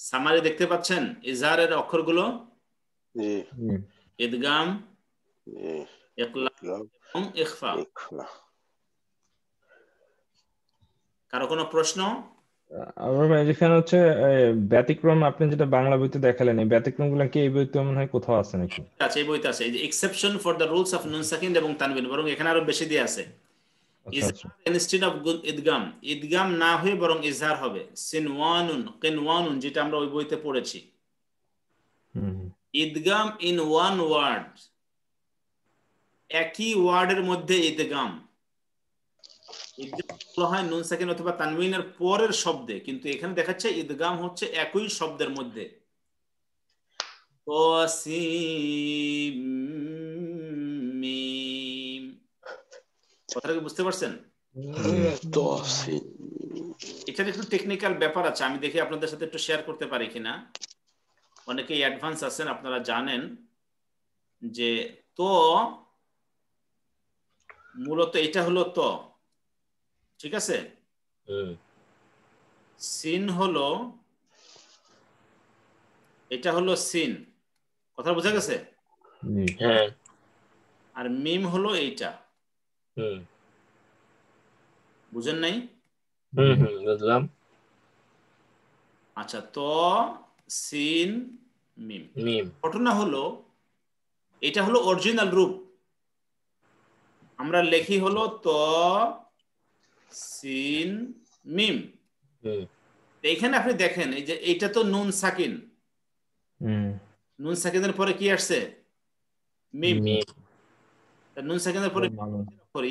সামারি দেখতে পাচ্ছেন ইজহারের অক্ষরগুলো? জি ইদগাম, জি ইকলাব এবং ইখফা। ইখফা। কারো কোনো প্রশ্ন? আমার ভাই যেখানে হচ্ছে ব্যতিক্রম আপনি যেটা বাংলা বইতে দেখালেন, এই ব্যতিক্রম গুলা কি এই বইতে মনে হয় কোথাও আছে নাকি? আছে, এই বইতে আছে, এই যে exception for the rules of নুন সাকিন এবং তানবিন, বরং এখানে আরো বেশি দিয়ে আছে। আচ্ছা আচ্ছা। ইনস্টেড অফ ইদগাম, ইদগাম না হয়ে বরং ইজহার হবে। সিনওয়ানুন, কিনওয়ানুন, যেটা আমরা ওই বইতে পড়েছি। ইদগাম ইন ওয়ান ওয়ার্ড, একই ওয়ার্ডের মধ্যে ইদগাম। ইদগাম বলা হয় নুন সাকিন অথবা তানবিনের পরের শব্দে, কিন্তু এখানে দেখাচ্ছে ইদগাম হচ্ছে একই শব্দের মধ্যে। কথাটা কি বুঝতে পারছেন? এটার একটু টেকনিক্যাল ব্যাপার আছে, আমি দেখি আপনাদের সাথে একটু শেয়ার করতে পারি কিনা। অনেকেই অ্যাডভান্স আছেন, আপনারা জানেন যে তো মূলত এটা হলো তো, ঠিক আছে? সিন হলো, এটা হলো সিন, কথা বোঝা গেছে? হ্যাঁ। আর মিম হলো এইটা, বুঝেন নাই? বুঝলাম। আচ্ছা, তো সিন মিম। মিম। ঘটনা হলো এটা হলো অরিজিনাল রূপ, আমরা লেখি হলো তো সিন মিম। এখানে আপনি দেখেন এই যে এইটা তো নুন সাকিন, নুন সাকিনের পরে কি আসছে? মিম। নুন সাকিনের পরে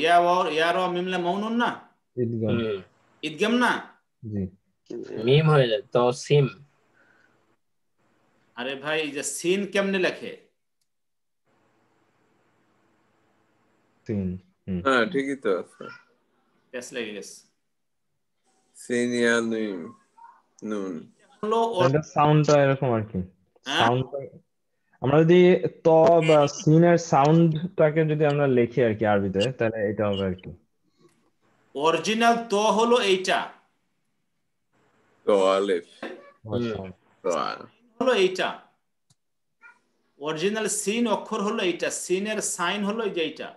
ইয়া ওয়া ইয়া রা মিম লা মাউনুন না, ইদগাম। ইদগাম না? জি। মিম হয়ে যায় তো সিম। আরে ভাই, এই যে সিন কেমনে লেখে? সিন। হ্যাঁ ঠিকই তো আছে। প্যাস লেগে গেছে। সিন ইয়া নুন নুন হলো এটা সাউন্ডটা এরকম আর কি। হ্যাঁ? সাউন্ডটা আমরা যদি ত বা সিনের সাউন্ডটাকে যদি আমরা লিখি আর কি আরবিতে, তাহলে এটা হবে আর কি। অরিজিনাল তো হলো এইটা, তো আলিফ তো হলো এইটা। অরিজিনাল সিন অক্ষর হলো এইটা, সিনের সাইন হলো এই যে এইটা।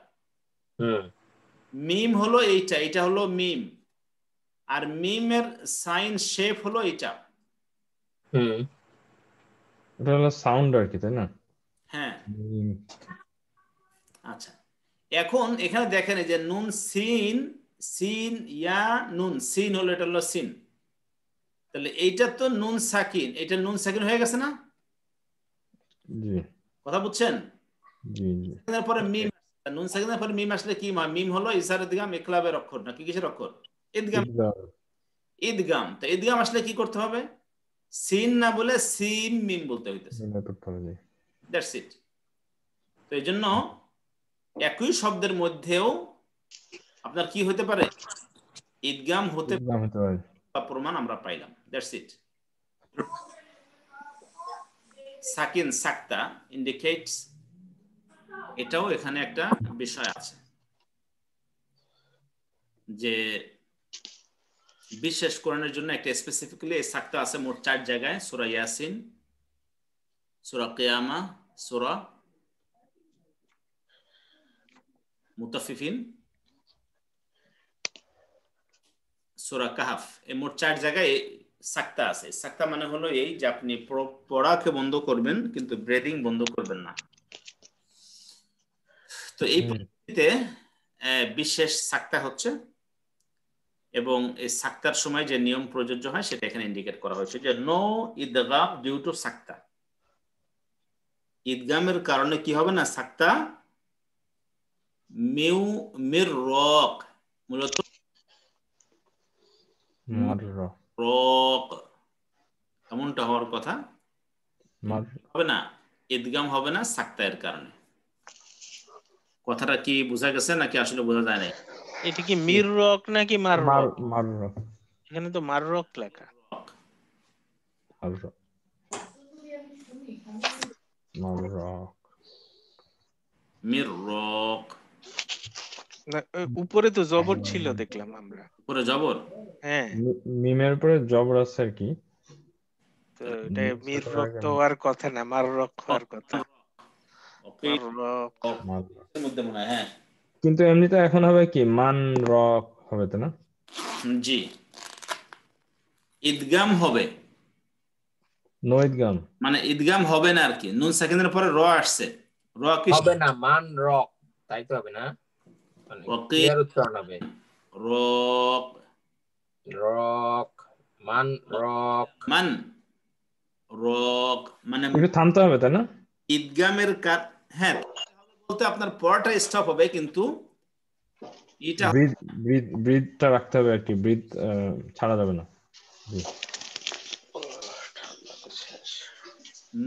মিম হলো এইটা, এটা হলো মিম। আর মিমের সাইন শেপ হলো এইটা। এটা হলো সাউন্ড আর কি, তাই না? হ্যাঁ। আচ্ছা, এখন এখানে দেখেন এই যে নুন সিন, সিন ইয়া নুন, সিন হলো, এটা হলো সিন। তাহলে এইটা তো নুন সাকিন, এটা নুন সাকিন হয়ে গেছে না? জি। কথা বুঝছেন? জি জি। পরে মিম, নুন সাকিনের পরে মিম আসলে কি হয়? মিম হলো ইসার ইদগাম ইকলাবের অক্ষর, না কি কিসের অক্ষর? ইদগাম। ইদগাম, তো ইদগাম আসলে কি করতে হবে? সিন না বলে সিম মিম বলতে হইতেছে। That's it. তো এই জন্য একই শব্দের মধ্যেও আপনার কি হতে পারে? ইদগাম হতে পারে, প্রমাণ আমরা পাইলাম। That's it. Sakin Sakta indicates, এটাও এখানে একটা বিষয় আছে যে বিশেষ কোরআনের জন্য একটা স্পেসিফিক্যালি এই সাক্তা আছে মোট 4 জায়গায়, সূরা ইয়াসিন, সূরা কিয়ামা, সূরা মুতাফফিফিন, সূরা কাহাফ। এই মোট 4 জায়গায় সাক্তা আছে। সাক্তা মানে হলো এই যে আপনি পড়াকে বন্ধ করবেন কিন্তু ব্রেদিং বন্ধ করবেন না। তো এই পদ্ধতিতে বিশেষ সাক্তা হচ্ছে, এবং এই সাক্তার সময় যে নিয়ম প্রযোজ্য হয় সেটা এখানে ইন্ডিকেট করা হয়েছে যে নো ইদগাম ডিউ টু সাক্তা। ইদগামের কারণে কি হবে না? সাক্তা মিউ মির রক, মূলত রক এমনটা হওয়ার কথা হবে না, ইদগাম হবে না সাক্তা এর কারণে। কথাটা কি বোঝা গেছে নাকি আসলে বোঝা যায় নাই? এটা কি মির রক নাকি মার রক? মার রক। এখানে তো মার রক লেখা। মার রক, মির রক। উপরে তো জবর ছিল দেখলাম আমরা। উপরে জবর? হ্যাঁ, মিমের উপরে জবর আছে আর কি। তো এটা মির রক তো আর কথা না, মার রক হওয়ার কথা। ওকে মার রক এর মধ্যে মনে হয়, হ্যাঁ কিন্তু এমনিতে এখন হবে কি মান রক হবে তো না? জি ইদগাম হবে, নো ইদগাম মানে ইদগাম হবে না আর কি, নুন সাকিনের পরে র আসছে, র কি হবে না, মান রক তাই তো হবে না, মানে ওকে ক্লিয়ার উচ্চারণ হবে। রক রক, মান রক। মান রক মানে একটু থামতে হবে তাই না? ঈদগামের হ্যাঁ বলতে আপনার পড়াটা স্টপ হবে, কিন্তু এটা ব্রিথটা রাখতে হবে আর কি, ব্রিথ ছাড়া যাবে না।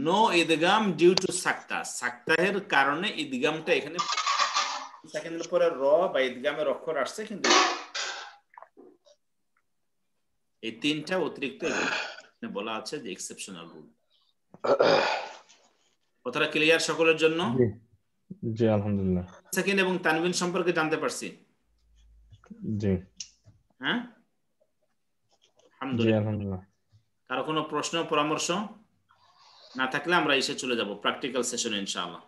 নো ঈদগাম ডিউ টু সাক্তা, সাক্তাহের কারণে ঈদগামটা এখানে সেকেন্ডের পরে র বা ঈদগামের অক্ষর আসছে, কিন্তু এই তিনটা অতিরিক্ত এখানে বলা আছে যে এক্সেপশনাল রুল। কথাটা ক্লিয়ার সকলের জন্য? জি আলহামদুলিল্লাহ। সেকেন্ড এবং তানবিন সম্পর্কে জানতে পারছি? জি হ্যাঁ জি আলহামদুলিল্লাহ। কারো কোনো প্রশ্ন পরামর্শ না থাকলে আমরা এসে চলে যাব প্র্যাকটিক্যাল সেশনে ইনশাআল্লাহ।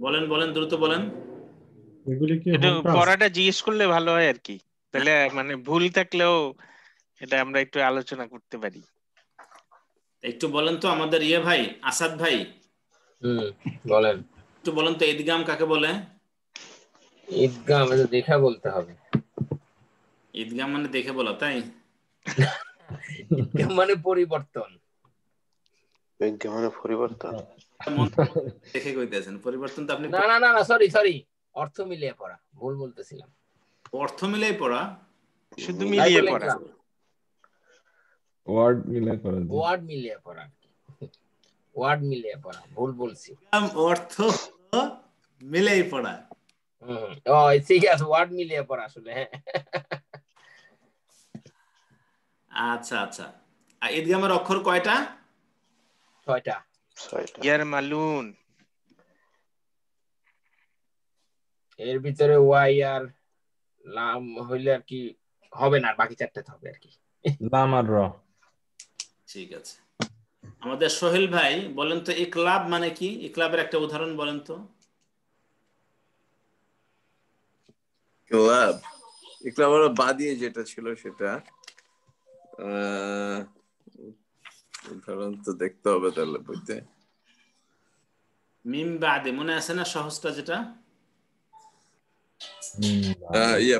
বলেন বলেন দ্রুত বলেন। এগুলি কি একটু হোম টাস্ক? পড়াটা জিজ্ঞেস করলে ভালো হয় আর কি, তাহলে মানে ভুল থাকলেও এটা আমরা একটু আলোচনা করতে পারি। একটু বলেন তো আমাদের ইয়ে ভাই আসাদ ভাই, বলেন একটু বলেন তো ঈদগাম কাকে বলে? ঈদগাম এটা দেখা বলতে হবে। ঈদগাম মানে দেখে বলা, তাই? ঈদগাম মানে পরিবর্তন। ঈদগাম মানে পরিবর্তন। দেখে কইতেছেন পরিবর্তন তো আপনি না না না না, সরি অর্থ মিলিয়ে পড়া, ভুল বলতেছিলাম। অর্থ মিলাই পড়া, শুধু মিলিয়ে পড়া, ওয়ার্ড মিলিয়ে পড়া, ওয়ার্ড মিলিয়ে পড়া, ওয়ার্ড মিলিয়ে পড়া, ভুল বলছি। অর্থ মিলাই পড়া। ও ঠিক আছে, ওয়ার্ড মিলিয়ে পড়া আসলে। হ্যাঁ আচ্ছা আচ্ছা, আর ঈদগামের অক্ষর কয়টা? 6টা। ইয়ার মালুন, এর ভিতরে ওয়াই আর লাম হইলে আর কি হবে না, বাকি 4টাতে হবে আর কি। লাম আর র। ঠিক আছে, আমাদের সোহেল ভাই বলেন তো ইকলাব মানে কি? ইকলাবের একটা উদাহরণ বলেন তো। ইকলাব, ইকলাব হলো বাদিয়ে যেটা ছিল সেটা, উদাহরণ তো দেখতে হবে তাহলে বইতে। মিম বাদে মনে আছে না সহজটা যেটা?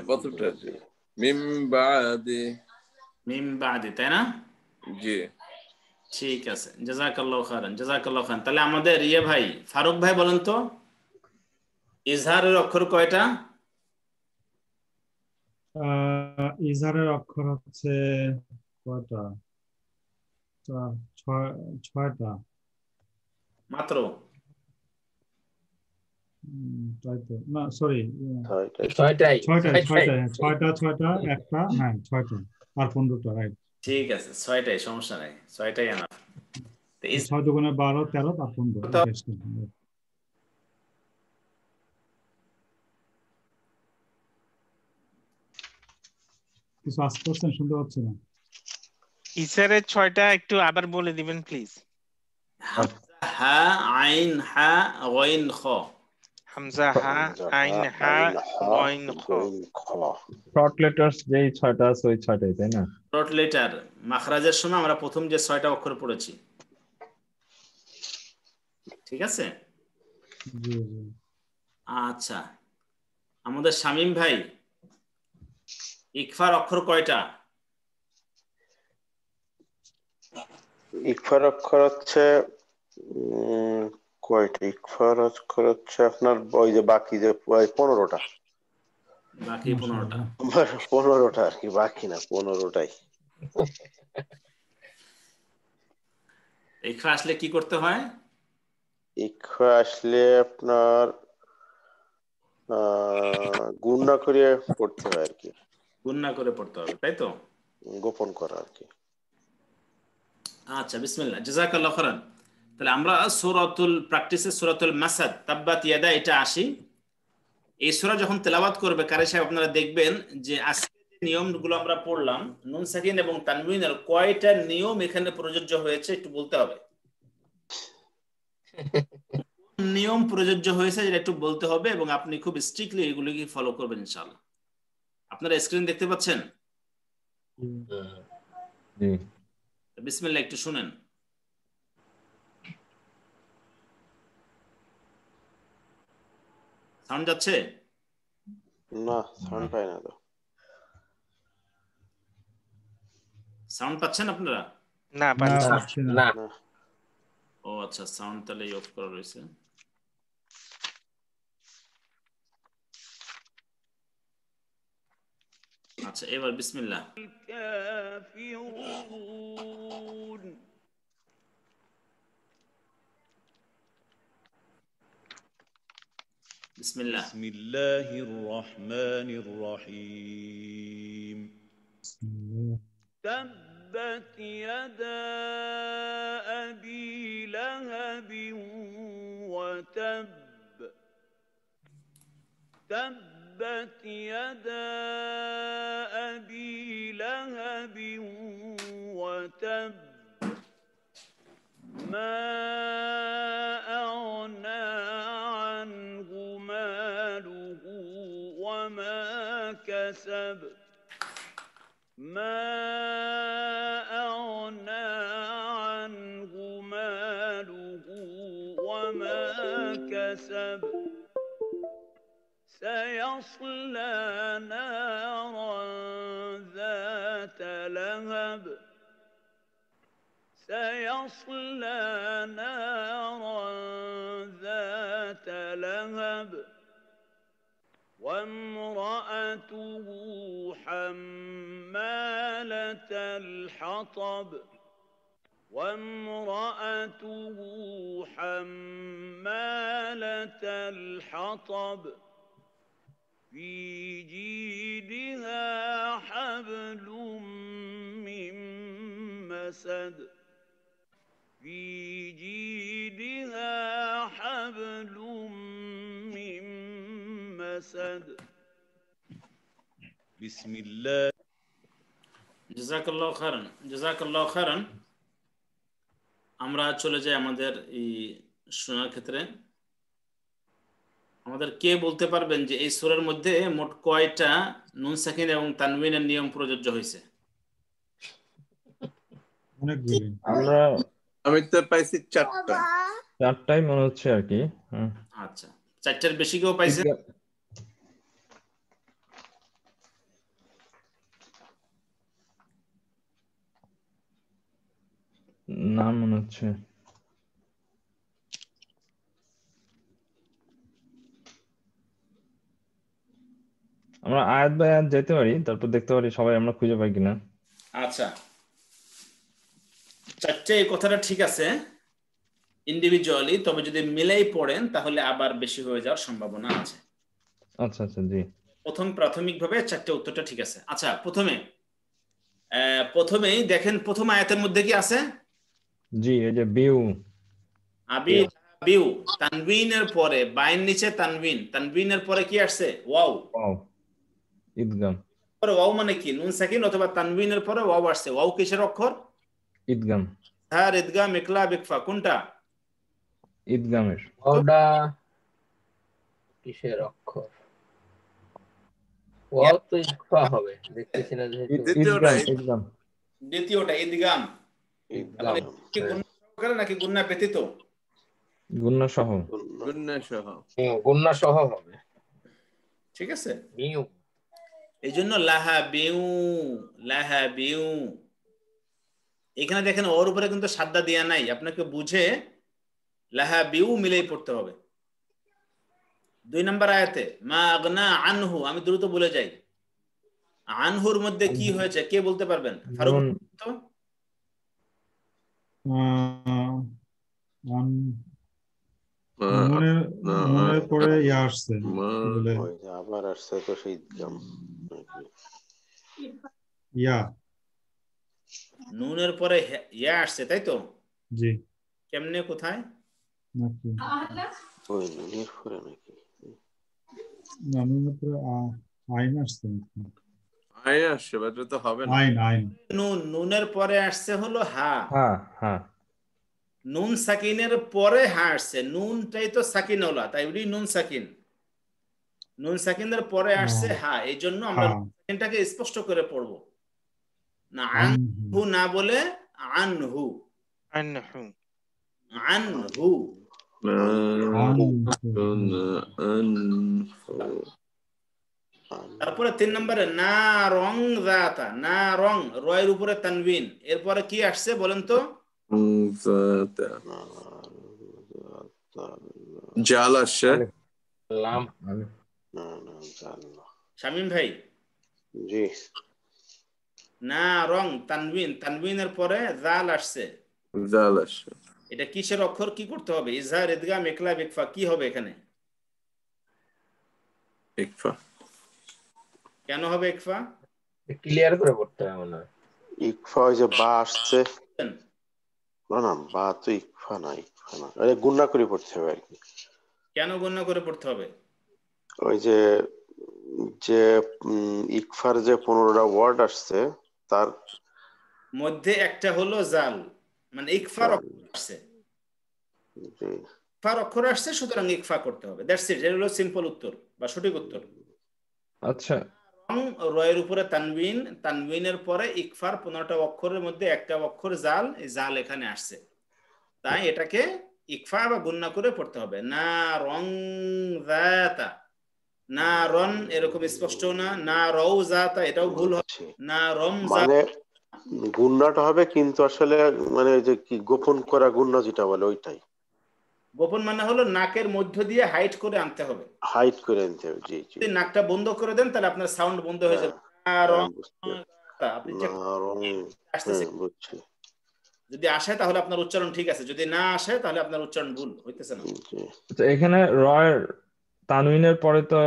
প্রথমটা আছে মিম বাদে, মিম বাদে, তাই না? জি ঠিক আছে, জাযাকাল্লাহু খাইরান, জাযাকাল্লাহু খাইরান। তাহলে আমাদের ইয়ে ভাই ফারুক ভাই বলেন তো ইজহারের অক্ষর কয়টা? ইজহারের অক্ষর হচ্ছে কয়টা? 6টা মাত্র? তাই তো না, সরি 6টাই 6টা একটা, হ্যাঁ 6টা আর 15টা, রাইট। ঠিক আছে 6টাই, সমস্যা নাই, 6টাই আনা। 6 দুগুণে 12, 13 আর 15, 28টা। কিছু আস্তে করছেন, শুনতে পাচ্ছি না। ইসারের 6টা একটু আবার বলে দিবেন প্লিজ। হা আইন হা গাইন খ। হামজা হা আইন হা গাইন খ। শর্ট লেটারস যেই 6টা আছে ওই 6টাই, তাই না? শর্ট লেটার মাখরাজের সময় আমরা প্রথম যে 6টা অক্ষর পড়েছি, ঠিক আছে? জি জি। আচ্ছা, আমাদের শামীম ভাই ইকফার অক্ষর কয়টা? ইকফার অক্ষর হচ্ছে কয়টা? ইকফার অক্ষর হচ্ছে আপনার ওই যে বাকি যে 15টা। বাকি 15টা? 15টা আর কি, বাকি না 15টাই। ইকফা আসলে কি করতে হয়? ইকফা আসলে আপনার গুণনা করে পড়তে হয় আর কি, গুণনা করে পড়তে হবে, তাই তো? গোপন করা আর কি। আচ্ছা বিসমিল্লাহ, জাযাকাল্লাহু খাইরান। তাহলে আমরা সূরাতুল প্র্যাকটিসে সূরাতুল মাসাদ তাব্বাত ইয়াদা এটা আসি। এই সূরা যখন তেলাওয়াত করবে কারি সাহেব আপনারা দেখবেন যে আজকে যে নিয়মগুলো আমরা পড়লাম, নুন সাকিন এবং তানবিনের কয়টা নিয়ম এখানে প্রযোজ্য হয়েছে একটু বলতে হবে। নিয়ম প্রযোজ্য হয়েছে যেটা একটু বলতে হবে, এবং আপনি খুব স্ট্রিক্টলি এগুলোকে ফলো করবেন ইনশাআল্লাহ। আপনারা স্ক্রিন দেখতে পাচ্ছেন? জি। বিসমিল্লাহ একটু শুনেন। সাউন্ড যাচ্ছে? না, সাউন্ড পাই না তো। সাউন্ড পাচ্ছেন আপনারা? না পাচ্ছি না। না ও আচ্ছা, সাউন্ড তাহলে অফ করা রয়েছে। আচ্ছা, এবার বিসমিল্লাহ। বিসমিল্লাহ। বিসমিল্লাহির রহমানির রহিম। تبت يدا أبي لهب وتب تبت يدا أبي لهب وتب ما أغنى عنه ماله وما كسب ما أغنى عنه ماله وما كسب سيصلى نارا ذات لهب سيصلى نارا ذات لهب وامرأته حمالة الحطب وامرأته حمالة الحطب في جيدها حبل من مسد في جيدها حبل من مسد بسم الله জাযাকাল্লাহু খাইরান, জাযাকাল্লাহু খাইরান। আমরা চলে যাই আমাদের এই শোনার ক্ষেত্রে। আমাদের কে বলতে পারবেন যে এই সূরার মধ্যে মোট কয়টা নুন সাকিন এবং তানবিনের নিয়ম প্রযোজ্য হয়েছে? অনেকগুলি। আমি তো পাইছি 4টা। 4টাই মনে হচ্ছে আর কি। আচ্ছা, 4টার বেশি কেউ পাইছে? না মনে হচ্ছে। আমরা আয়াত বাই আয়াত যেতে পারি, তারপর দেখতে পারি সবাই আমরা খুঁজে পাই কিনা। আচ্ছা, 4টে এই কথাটা ঠিক আছে ইন্ডিভিজুয়ালি, তবে যদি মিলাই পড়েন তাহলে আবার বেশি হয়ে যাওয়ার সম্ভাবনা আছে। আচ্ছা আচ্ছা, জি। প্রাথমিকভাবে 4টে উত্তরটা ঠিক আছে। আচ্ছা, প্রথমেই দেখেন প্রথম আয়াতের মধ্যে কি আছে? জি, এই যে বিউ, আবি বিউ, তানবিনের পরে বাইন নিচে তানবিন, তানবিনের পরে কি আসছে? ওয়াও। ওয়াও, ইদগাম। পরে ওয়াও মানে কি? নুন সাকিন অথবা তানবিনের পরে ওয়াও আসছে। ওয়াও কিসের অক্ষর? ইদগাম। হ্যাঁ, ইদগাম, ইকলাব, ইকফা, কোনটা? ইদগামের। ওটা কিসের অক্ষর? ওয়াও তো ইকফা হবে, দেখতেছি না যেহেতু। ইদগাম। দ্বিতীয়টা ইদগাম। তাহলে কি গুণনা সহকারে নাকি গুণনা ব্যতীত? গুণনা সহ। গুণনা সহ হবে। ঠিক আছে, মিউ। এই জন্য লাহা বিউ, লাহা বিউ। এখানে দেখেন ওর উপরে কিন্তু সাদ্দা দেয়া নাই, আপনাকে বুঝে লাহা বিউ মিলেই পড়তে হবে। 2 নম্বর আয়াতে মা আগনা আনহু, আমি দ্রুত বলে যাই, আনহুর মধ্যে কি হয়েছে কে বলতে পারবেন? ফারুক তো মনের পরে ইয়া আসছে, বলে আবার আসছে তো সেই ইদগাম। ইয়া, নুনের পরে ইয়া আসছে, তাই তো? জি। কেমনে, কোথায়? নাকি ওই নুনের পরে নাকি নুনের পরে আইন আসছে। আইন আসছে, এটা তো হবে না। আইন আইন নুন, নুনের পরে আসছে হলো হা। হ্যাঁ হ্যাঁ নুন সাকিনের পরে হা আসছে, নুনটাই তো সাকিনওয়ালা, তাই বলি নুন সাকিন। নুন সাকিনের পরে আসছে হা, এই জন্য আমরা হ্যাঁ নুন সাকিনটাকে স্পষ্ট করে পড়বো না, আনহু আনহু না বলে আনহু, আনহু আনহু। তারপরে 3 নম্বরে না রং জাতা, না রং, রয়ের উপরে তানবিন, এরপরে কি আসছে বলেন তো? জাল আসছে। লাম শামীম ভাই, জি না রং তানবিন, তানবিনের পরে জাল আসছে, জাল আসছে। এটা কিসের অক্ষর, কি করতে হবে? ইজহার, ইদগাম, ইকলাব, ইকফা, কি হবে এখানে? ইকফা। কেন হবে ইকফা? ক্লিয়ার করে পড়তে হবে মনে হয়। ইকফা ওই যে বা আসছে, না না বা তো ইকফা না, ইকফা না, গুণনা করে পড়তে হবে আর কি। কেন গণ্য করে পড়তে হবে? ওই যে যে ইকফার যে 15টা ওয়ার্ড আসছে তার মধ্যে একটা হলো জাল, মানে ইকফার অক্ষর আসছে, জি ইকফার অক্ষর আসছে, সুতরাং ইকফা করতে হবে। দ্যাটস ইট, এটা হলো সিম্পল উত্তর বা সঠিক উত্তর। আচ্ছা রং, রয়ের উপরে তানবিন, তানবিনের পরে ইকফার 15টা অক্ষরের মধ্যে একটা অক্ষর জাল, এই জাল এখানে আসছে, তাই এটাকে ইকফা বা গুণনা করে পড়তে হবে। না রং জাতা, না রন এরকম স্পষ্ট না, না রও জাতা এটাও ভুল হবে, বুঝছি। না রম মানে গুণনাটা হবে, কিন্তু আসলে মানে ওই যে কি গোপন করা গুণনা যেটা বলে ওইটাই, গোপন মানে হলো নাকের মধ্য দিয়ে হাইট করে আনতে হবে। হাইট করে নিতে হবে। জি জি যদি নাকটা বন্ধ করে দেন তাহলে আপনার সাউন্ড বন্ধ হয়ে যাবে। না রং বুঝতে জাতা, আপনি চেক না রং আসতেছে, বুঝছি যদি আসে তাহলে আপনার উচ্চারণ ঠিক আছে, যদি না আসে তাহলে আপনার উচ্চারণ ভুল হইতেছে না। জি তো এখানে রয়ের তানউইনের পরে তো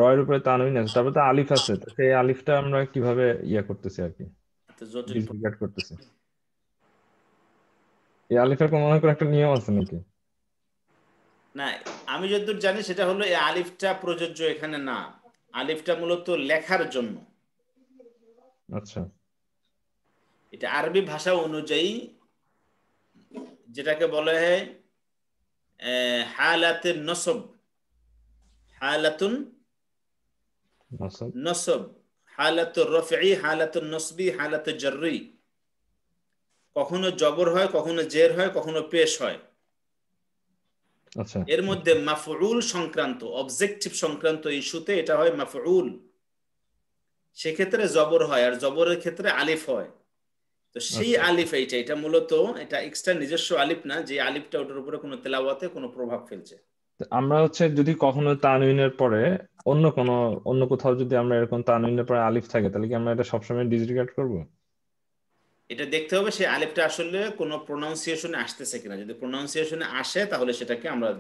রয়ের উপরে তানউইন আছে, তারপরে তো আলিফ আছে, তো সেই আলিফটা আমরা কিভাবে ইয়া করতেছি আর কি, এত জটিল ডিসরিগার্ড করতেছি? এই আলিফের কোনো মনে করে একটা নিয়ম আছে নাকি? না, আমি যতদূর জানি সেটা হলো এই আলিফটা প্রযোজ্য এখানে না, আলিফটা মূলত লেখার জন্য। আচ্ছা এটা আরবি ভাষা অনুযায়ী যেটাকে বলা হয় হালাতুন নসব, হালাতুন নসব নসব, হালাতুর রফঈ, হালাতুন নসবি, হালাতুল জাররি, কখনো জবর হয়, কখনো জের হয়, কখনো পেশ হয়। আচ্ছা এর মধ্যে মাফউল সংক্রান্ত, অবজেক্টিভ সংক্রান্ত ইস্যুতে এটা হয় মাফউল, সেক্ষেত্রে জবর হয়, আর জবরের ক্ষেত্রে আলিফ হয়। তো সেই আচ্ছা আলিফ এটা মূলত এটা এক্সট্রা নিজস্ব আলিফ না, যে আলিফটা ওটার উপরে কোনো তেলাওয়াতে কোনো প্রভাব ফেলছে। তো আমরা হচ্ছে যদি কখনো তানউইনের পরে অন্য কোথাও যদি আমরা এরকম তানউইনের পরে আলিফ থাকে, তাহলে কি আমরা এটা সবসময় ডিসরিগার্ড করব? এটা দেখতে হবে সেই আলিফটা আসলে কোনো প্রোনাউন্সিয়েশনে আসতেছে কিনা, যদি প্রোনাউন্সিয়েশনে আসে তাহলে সেটাকে আমরা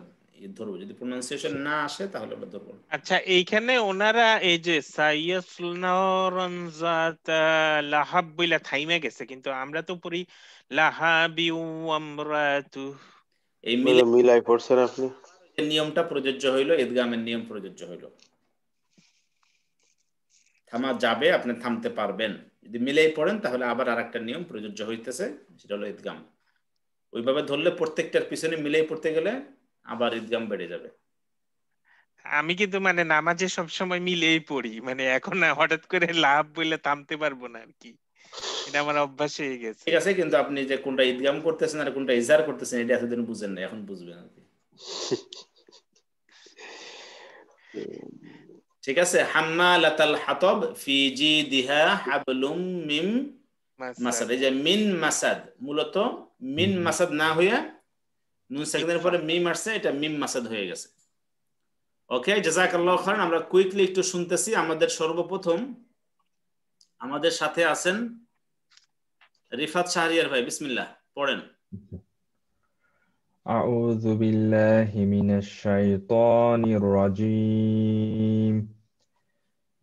ধরবো, যদি প্রোনাউন্সিয়েশন না আসে তাহলে আমরা ধরবো না। আচ্ছা, এইখানে ওনারা এই যে সাইয়াসলানারান যাতা লাহাব বইলা থাইমা গেছে, কিন্তু আমরা তো পড়ি লাহাবি আমরাতু। এই মিলাই পড়ছেন আপনি? নিয়মটা প্রযোজ্য হইলো, ইদগামের নিয়ম প্রযোজ্য হইলো, থামা যাবে, আপনি থামতে পারবেন। যদি মিলেই পড়েন তাহলে আবার আরেকটা নিয়ম প্রযোজ্য হইতেছে, সেটা হলো ইদগাম। ওইভাবে ধরলে প্রত্যেকটার পিছনে মিলেই পড়তে গেলে আবার ইদগাম বেড়ে যাবে। আমি কিন্তু মানে নামাজে সবসময় মিলেই পড়ি, মানে এখন হঠাৎ করে লাভ বইলে থামতে পারবো না আর কি, এটা আমার অভ্যাস হয়ে গেছে। ঠিক আছে, কিন্তু আপনি যে কোনটা ইদগাম করতেছেন আর কোনটা ইজার করতেছেন এটা এতদিন বুঝেন না, এখন বুঝবেন আর কি। ঠিক আছে, হাম্মালাতাল হাতাব ফি জিদিহা হাবলুম মিম মাসাদ, এই যে মিন মাসাদ, মূলত মিন মাসাদ না হইয়া নুন সাকিনের পরে মিম আসছে, এটা মিম মাসাদ হয়ে গেছে। ওকে, জাযাকাল্লাহু খাইরান। আমরা কুইকলি একটু শুনতেছি। আমাদের সর্বপ্রথম আমাদের সাথে আছেন রিফাত শাহরিয়ার ভাই, বিসমিল্লাহ পড়েন। আউযু বিল্লাহি মিনাশ শাইতানির রাজীম।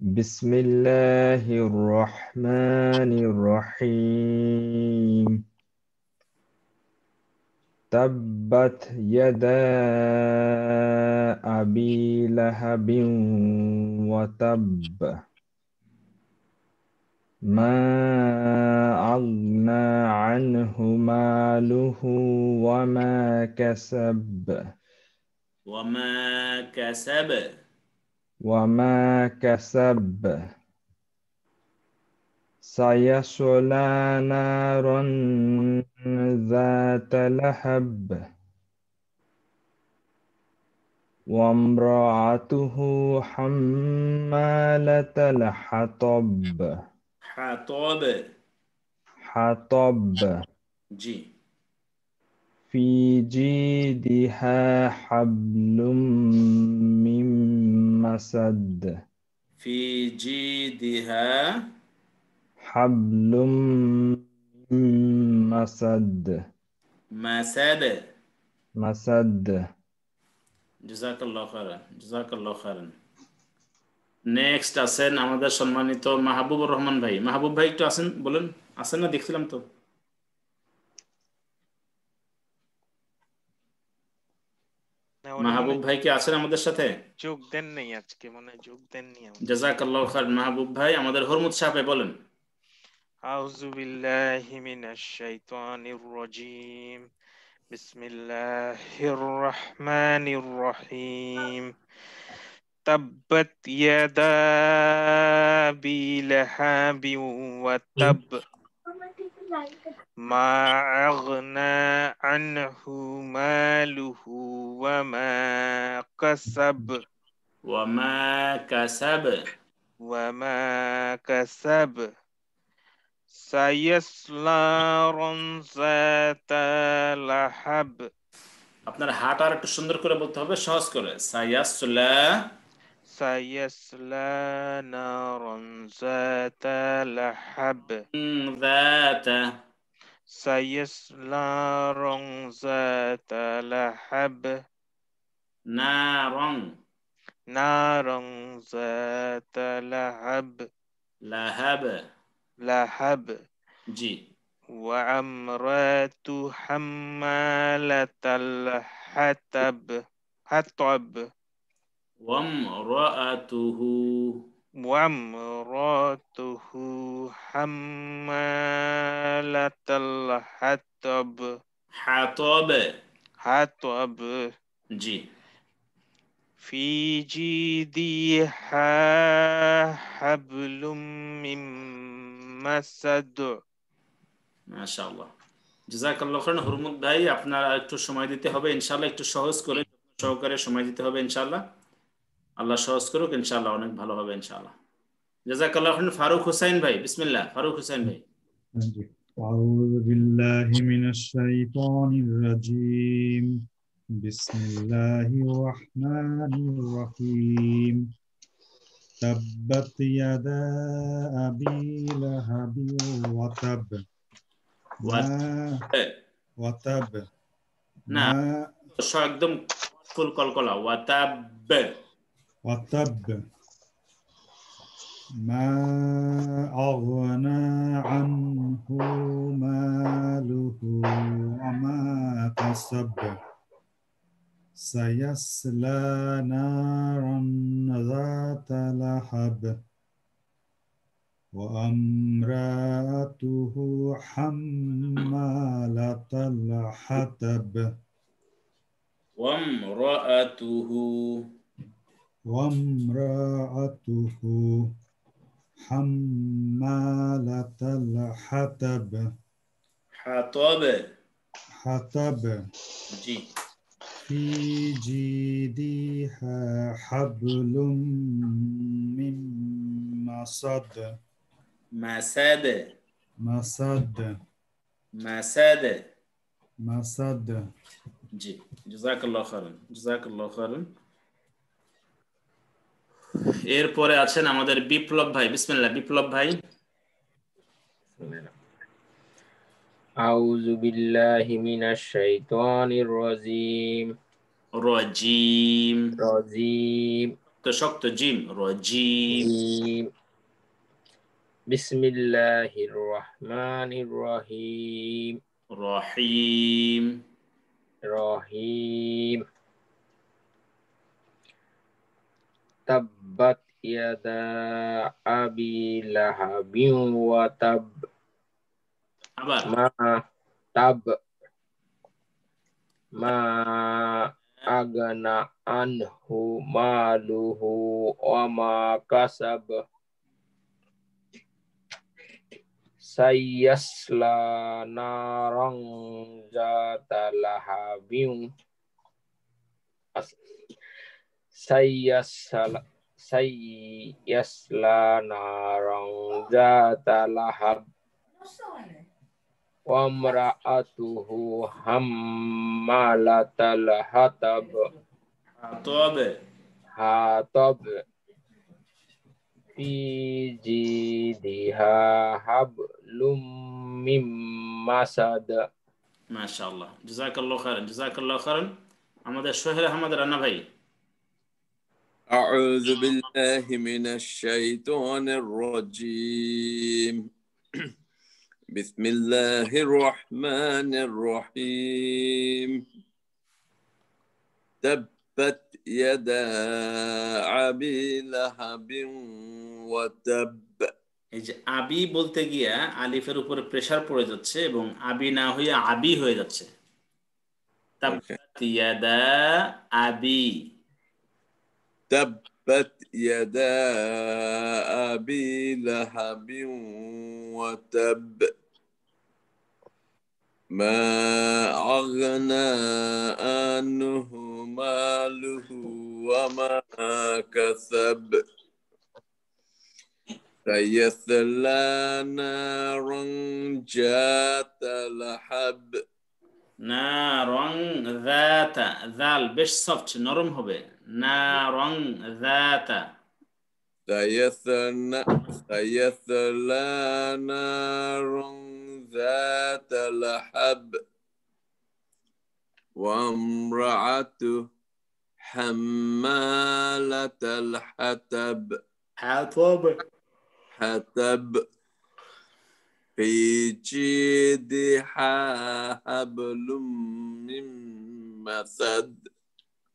বিসমিল্লাহির রহমানির রহিম। তাব্বাত ইয়াদা আবি লাহাবিন ওয়া তাব। ما أغنى عنه ماله وما كسب وما كسب سيصلى نارا ذات لهب وامرأته حمالة الحطب حطب জি في جيدها حبل من مسد في جيدها حبل من مسد مسد জাযাকাল্লাহু খাইরান জাযাকাল্লাহু খাইরান নেক্সট আছেন আমাদের সম্মানিত মাহবুবুর রহমান ভাই মাহবুব ভাই একটু আছেন বলেন আছেন না দেখছিলাম তো মাহবুব ভাই কি আছেন আমাদের সাথে যোগ দেন নাই আজকে মনে হয় যোগ দেন নি জাযাকাল্লাহু খাইরান মাহবুব ভাই আমাদের হরমুদ সাহেব বলেন আউযু বিল্লাহি মিনাশ শাইতানির রাজীম বিসমিল্লাহির রহমানির রহিম تبت يدا أبي لهب وتب ما أغنى عنه ماله وما كسب سيصلى نارا ذات لهب আপনার হাত আর একটু সুন্দর করে বলতে হবে সহজ করে سيصلى نارا ذات لهب سيصلى نارا ذات لهب نارا ذات لهب জি وامرأته حمالة الحطب وامرأته حمالة الحطب حطب জি في جيدها حبل من مسد মাশাআল্লাহ জাযাকাল্লাহু খাইরান হরমুদ ভাই আপনারা একটু সময় দিতে হবে ইনশাআল্লাহ একটু সহজ করে সহকারে সময় দিতে হবে ইনশাআল্লাহ আল্লাহ সহজ করুক ইনশাআল্লাহ অনেক ভালো হবে ইনশাআল্লাহ জাযাকাল্লাহু খাইরান ফারুক হোসেন ভাই বিসমিল্লাহ ফারুক হোসেন ভাই أعوذ بالله من الشيطان الرجيم بسم الله الرحمن الرحيم تبت يدا أبي لهب وتب وتب না একদম ফুল কলকলা وتب ما أغنى عنه ماله وما كسب سيصلى نارا ذات لهب وامرأته حمالة الحطب وامرأته حمالة الحطب حطب জি في جيدها حبل من مسد জি জাযাকাল্লাহু খাইরান জাযাকাল্লাহু খাইরান এরপরে আছেন আমাদের বিপ্লব ভাই বিসমিল্লাহ বিপ্লব ভাই আউযু বিল্লাহি মিনাশ শাইতানির রাজীম তো শক্ত জিম রাজীম বিসমিল্লাহির রহমানির রহিম তাব্বাত ইয়াদা আবি লাহাবিন ওয়া তাব। আবার মা তাব মা আগনা আনহু মালুহু ওয়া মা কাসাব। সাইয়াসলা Narang জাতা লাহাবিন। সাইয়াসলা Narang জাতা Lahab wa imra'atuhu hammalatal hatab। তবে hatab fi jidiha hablum mim masad। মাশাআল্লাহ, জাযাকাল্লাহু খাইরান, জাযাকাল্লাহু খাইরান। আমাদের সোহেল আহমদ রানা ভাই। أعوذ بالله من الشيطان الرجيم بسم الله الرحمن الرحيم تبت يدا أبي لهب وتب। এই যে আবি বলতে গিয়া আলিফের উপরে প্রেসার পড়ে যাচ্ছে এবং আবি না হয়ে আবি হয়ে যাচ্ছে। তাব্বাত ইয়াদা আবি। تبت يدا أبي لهب وتب ما أغنى عنه ماله وما كسب سيصلى نارا ذات لهب। নারং যাতা, জাল বেশ সফট নরম হবে। নারং যাতা। سيصلى نارا ذات لهب وامرأته حمالة الحطب حطب في جيدها حبل من مسد।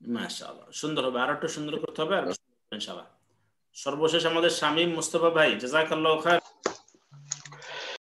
মাশাআল্লাহ, সুন্দর হবে, আর একটু সুন্দর করতে হবে, আর ইনশাআল্লাহ। সর্বশেষ আমাদের শামীম মুস্তাফা ভাই, জাযাকাল্লাহু খাইর।